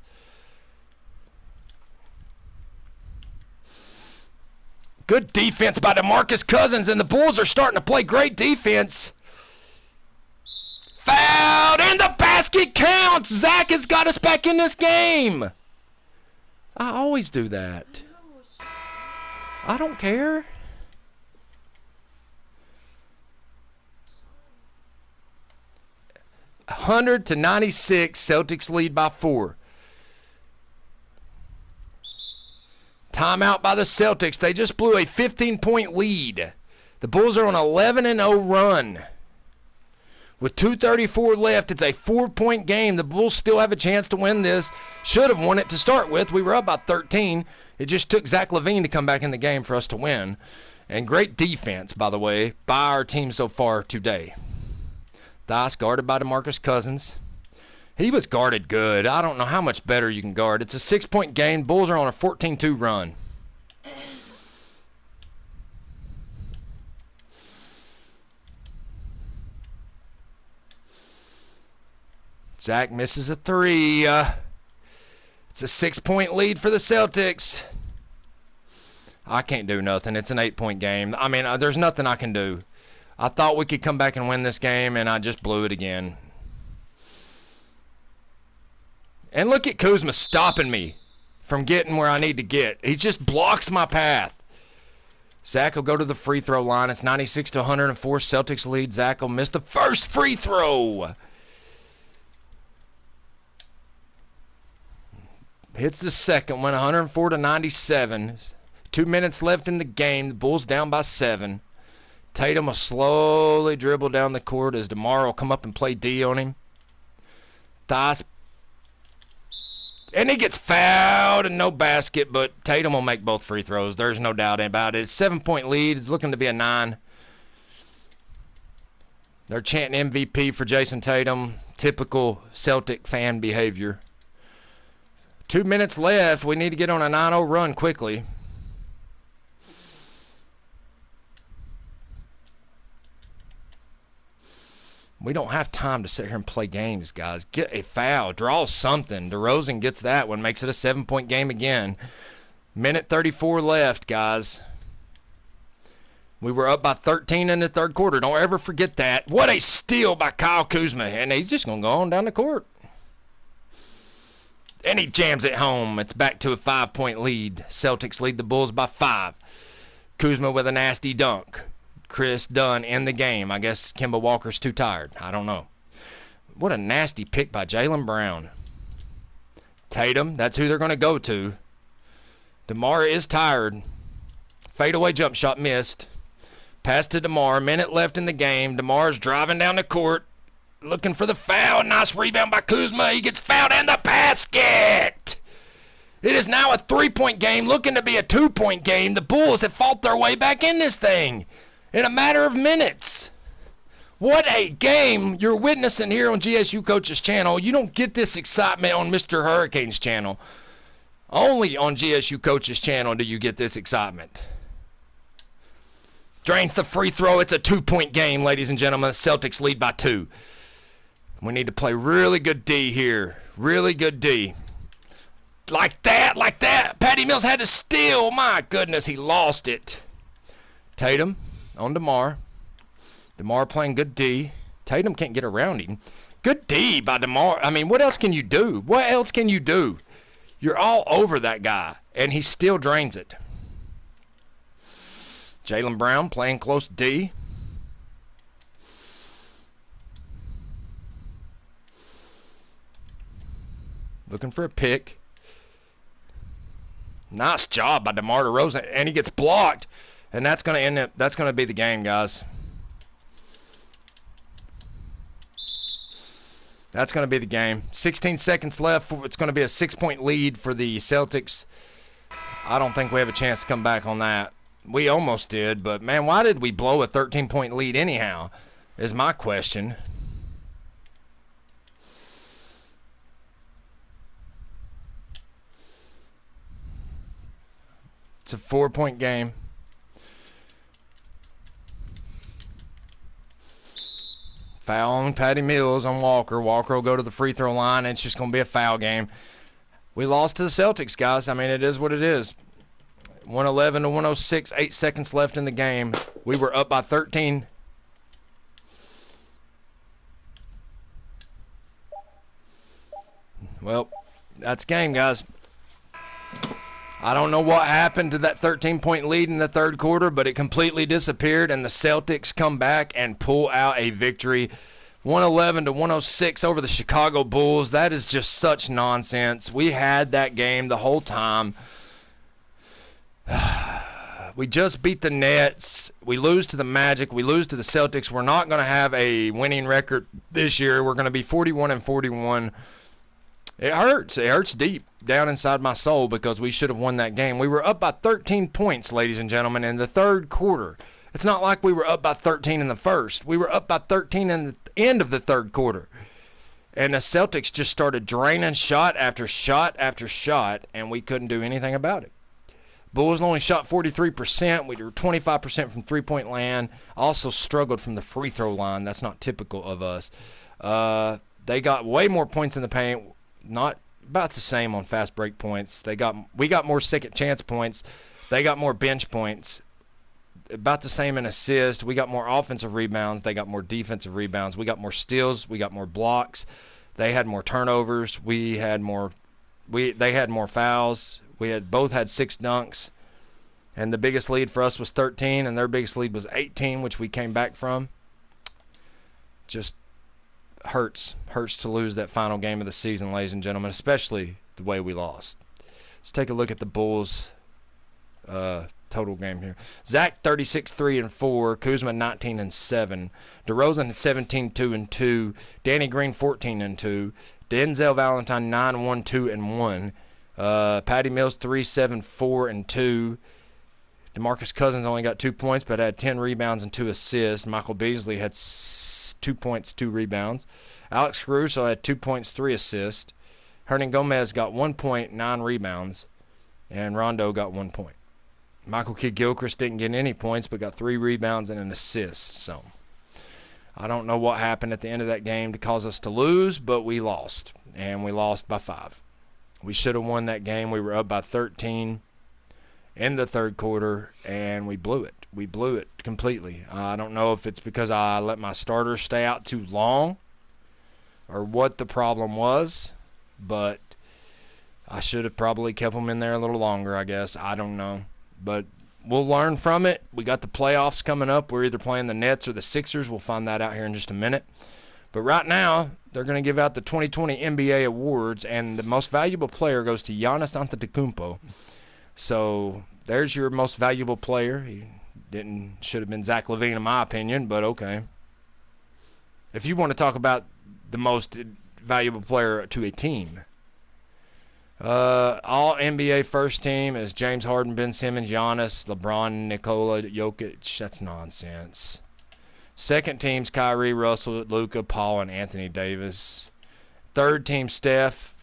A: Good defense by DeMarcus Cousins, and the Bulls are starting to play great defense. Fouled, and the basket counts. Zach has got us back in this game. I always do that. I don't care. (100-96), Celtics lead by 4. Timeout by the Celtics. They just blew a 15-point lead. The Bulls are on an 11-0 run. With 2:34 left, it's a 4-point game. The Bulls still have a chance to win this. Should have won it to start with. We were up by 13. It just took Zach LaVine to come back in the game for us to win. And great defense, by the way, by our team so far today. Dice guarded by DeMarcus Cousins. He was guarded good. I don't know how much better you can guard. It's a 6-point game. Bulls are on a 14-2 run. Zach misses a 3. It's a 6-point lead for the Celtics. I can't do nothing. It's an 8-point game. I mean, there's nothing I can do. I thought we could come back and win this game, and I just blew it again. And look at Kuzma stopping me from getting where I need to get. He just blocks my path. Zach will go to the free throw line. It's 96-104. Celtics lead. Zach will miss the first free throw. Hits the second one, 104-97. 2 minutes left in the game. The Bulls down by 7. Tatum will slowly dribble down the court as DeMar will come up and play D on him. Thies. And he gets fouled and no basket, but Tatum will make both free throws. There's no doubt about it. It's a 7-point lead. It's looking to be a 9. They're chanting MVP for Jason Tatum. Typical Celtic fan behavior. 2 minutes left. We need to get on a 9-0 run quickly. We don't have time to sit here and play games, guys. Get a foul. Draw something. DeRozan gets that one. Makes it a 7-point game again. Minute 34 left, guys. We were up by 13 in the third quarter. Don't ever forget that. What a steal by Kyle Kuzma. And he's just going to go on down the court. And he jams it home. It's back to a 5-point lead. Celtics lead the Bulls by 5. Kuzma with a nasty dunk. Chris Dunn in the game. I guess Kemba Walker's too tired. I don't know. What a nasty pick by Jaylen Brown. Tatum, that's who they're going to go to. DeMar is tired. Fadeaway jump shot missed. Pass to DeMar. Minute left in the game. DeMar's driving down the court. Looking for the foul. Nice rebound by Kuzma. He gets fouled and the basket. It is now a 3-point game, looking to be a 2-point game. The Bulls have fought their way back in this thing in a matter of minutes. What a game you're witnessing here on GSU Coach's channel. You don't get this excitement on Mr. Hurricane's channel. Only on GSU Coach's channel do you get this excitement. Drains the free throw. It's a 2-point game, ladies and gentlemen. Celtics lead by 2. We need to play really good D here. Really good D. Like that, like that. Patty Mills had to steal. My goodness, he lost it. Tatum on DeMar. DeMar playing good D. Tatum can't get around him. Good D by DeMar. I mean, what else can you do? What else can you do? You're all over that guy, and he still drains it. Jaylen Brown playing close D. Looking for a pick. Nice job by DeMar DeRozan, and he gets blocked, and that's going to end up. That's going to be the game, guys. That's going to be the game. 16 seconds left. It's going to be a 6-point lead for the Celtics. I don't think we have a chance to come back on that. We almost did, but man, why did we blow a 13-point lead anyhow? Is my question. It's a 4-point game. Foul on Patty Mills on Walker. Walker will go to the free throw line, and it's just going to be a foul game. We lost to the Celtics, guys. I mean, it is what it is. 111 to 106, 8 seconds left in the game. We were up by 13. Well, that's game, guys. I don't know what happened to that 13-point lead in the third quarter, but it completely disappeared, and the Celtics come back and pull out a victory. 111 to 106 over the Chicago Bulls. That is just such nonsense. We had that game the whole time. We just beat the Nets. We lose to the Magic. We lose to the Celtics. We're not going to have a winning record this year. We're going to be 41-41. It hurts. It hurts deep down inside my soul because we should have won that game. We were up by 13 points, ladies and gentlemen, in the third quarter. It's not like we were up by 13 in the first. We were up by 13 in the end of the third quarter. And the Celtics just started draining shot after shot after shot, and we couldn't do anything about it. Bulls only shot 43%. We were 25% from three-point land. Also struggled from the free throw line. That's not typical of us. They got way more points in the paint. Not about the same on fast break points. We got more second chance points. They got more bench points. About the same in assists. We got more offensive rebounds. They got more defensive rebounds. We got more steals. We got more blocks. They had more turnovers. They had more fouls. Both had 6 dunks. And the biggest lead for us was 13, and their biggest lead was 18, which we came back from. Just hurts to lose that final game of the season, ladies and gentlemen, especially the way we lost. Let's take a look at the Bulls total game here. Zach 36-3-4, Kuzma 19-7, DeRozan 17-2-2, Danny Green 14-2, Denzel Valentine 9-1-2-1, Patty Mills 3-7-4-2. DeMarcus Cousins only got 2 points but had 10 rebounds and 2 assists. Michael Beasley had 2 points, 2 rebounds. Alex Caruso had 2 points, 3 assists. Hernan Gomez got 1 point, 9 rebounds. And Rondo got 1 point. Michael Kidd-Gilchrist didn't get any points but got 3 rebounds and an assist. So I don't know what happened at the end of that game to cause us to lose, but we lost. And we lost by 5. We should have won that game. We were up by 13 in the third quarter, and we blew it. We blew it completely. I don't know if it's because I let my starters stay out too long or what the problem was, but I should have probably kept them in there a little longer, I guess. I don't know. But we'll learn from it. We got the playoffs coming up. We're either playing the Nets or the Sixers. We'll find that out here in just a minute. But right now, they're going to give out the 2020 NBA awards, and the most valuable player goes to Giannis Antetokounmpo. So there's your most valuable player. He should have been Zach LaVine in my opinion, but okay. If you want to talk about the most valuable player to a team, all NBA first team is James Harden, Ben Simmons, Giannis, LeBron, Nikola Jokic. That's nonsense. Second team's Kyrie, Russell, Luka, Paul, and Anthony Davis. Third team, Steph,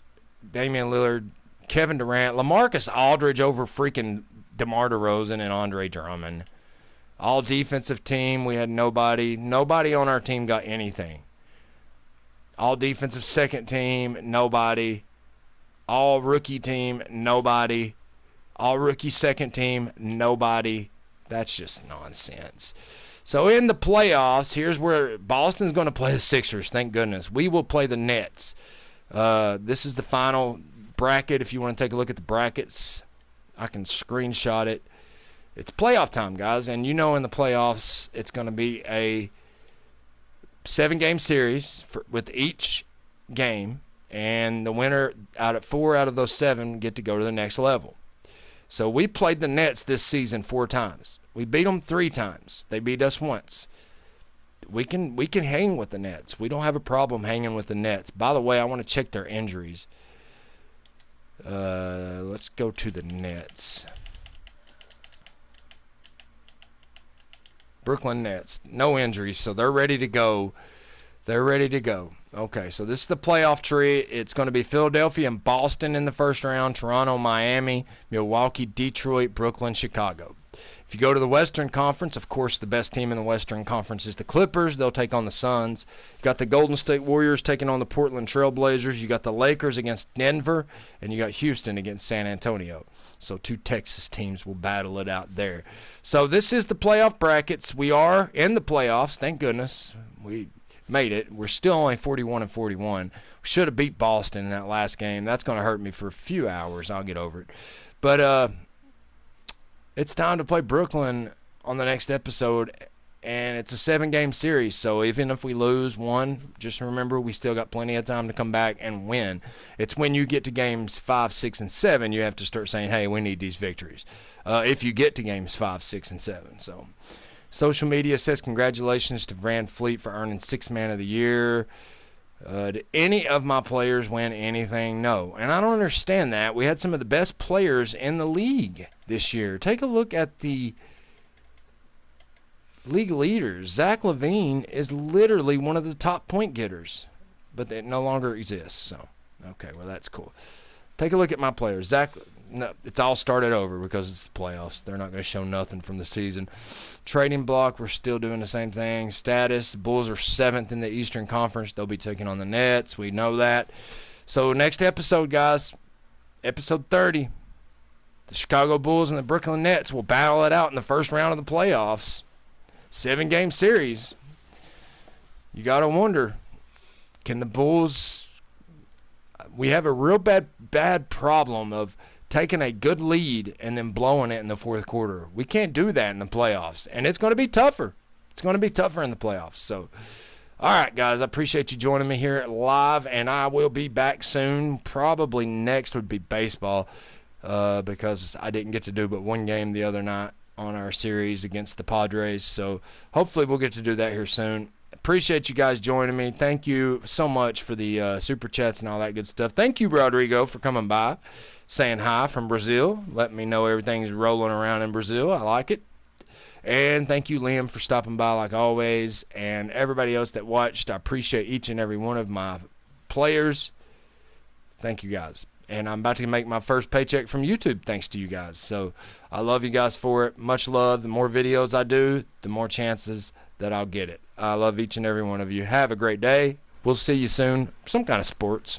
A: Damian Lillard, Kevin Durant, LaMarcus Aldridge over freaking DeMar DeRozan and Andre Drummond. All defensive team, we had nobody. Nobody on our team got anything. All defensive second team, nobody. All rookie team, nobody. All rookie second team, nobody. That's just nonsense. So in the playoffs, here's where Boston's going to play the Sixers, thank goodness. We will play the Nets. This is the final bracket. If you want to take a look at the brackets, I can screenshot it. It's playoff time, guys, and you know in the playoffs it's going to be a 7-game series with each game, and the winner out of 4 out of those 7 get to go to the next level. So we played the Nets this season 4 times. We beat them 3 times. They beat us once. We can hang with the Nets. We don't have a problem hanging with the Nets. By the way, I want to check their injuries. Let's go to the Nets. Brooklyn Nets. No injuries, so they're ready to go. They're ready to go. Okay, so this is the playoff tree. It's going to be Philadelphia and Boston in the first round, Toronto, Miami, Milwaukee, Detroit, Brooklyn, Chicago. If you go to the Western Conference, of course, the best team in the Western Conference is the Clippers. They'll take on the Suns. You got the Golden State Warriors taking on the Portland Trail Blazers. You got the Lakers against Denver, and you got Houston against San Antonio. So 2 Texas teams will battle it out there. So this is the playoff brackets. We are in the playoffs. Thank goodness we made it. We're still only 41-41. We should have beat Boston in that last game. That's going to hurt me for a few hours. I'll get over it. But it's time to play Brooklyn on the next episode, and it's a 7-game series. So even if we lose one, just remember we still got plenty of time to come back and win. It's when you get to games 5, 6, and 7 you have to start saying, hey, we need these victories. If you get to games 5, 6, and 7. So social media says congratulations to Van Fleet for earning 6th Man of the Year. Did any of my players win anything? No. And I don't understand that. We had some of the best players in the league this year. Take a look at the league leaders. Zach LaVine is literally one of the top point getters, but it no longer exists. So, okay, well, that's cool. Take a look at my players. No, it's all started over because it's the playoffs. They're not going to show nothing from the season. Trading block, we're still doing the same thing. Status, the Bulls are 7th in the Eastern Conference. They'll be taking on the Nets. We know that. So next episode, guys, episode 30, the Chicago Bulls and the Brooklyn Nets will battle it out in the first round of the playoffs. 7-game series. You got to wonder, can the Bulls... We have a real bad problem of taking a good lead and then blowing it in the fourth quarter. We can't do that in the playoffs, and it's going to be tougher. It's going to be tougher in the playoffs. So, all right, guys, I appreciate you joining me here live, and I will be back soon. Probably next would be baseball because I didn't get to do but one game the other night on our series against the Padres. So hopefully we'll get to do that here soon. Appreciate you guys joining me. Thank you so much for the super chats and all that good stuff. Thank you, Rodrigo, for coming by, saying hi from Brazil, letting me know everything's rolling around in Brazil. I like it. And thank you, Liam, for stopping by like always. And everybody else that watched, I appreciate each and every one of my players. Thank you, guys. And I'm about to make my first paycheck from YouTube thanks to you guys. So I love you guys for it. Much love. The more videos I do, the more chances that I'll get it. I love each and every one of you. Have a great day. We'll see you soon. Some kind of sports.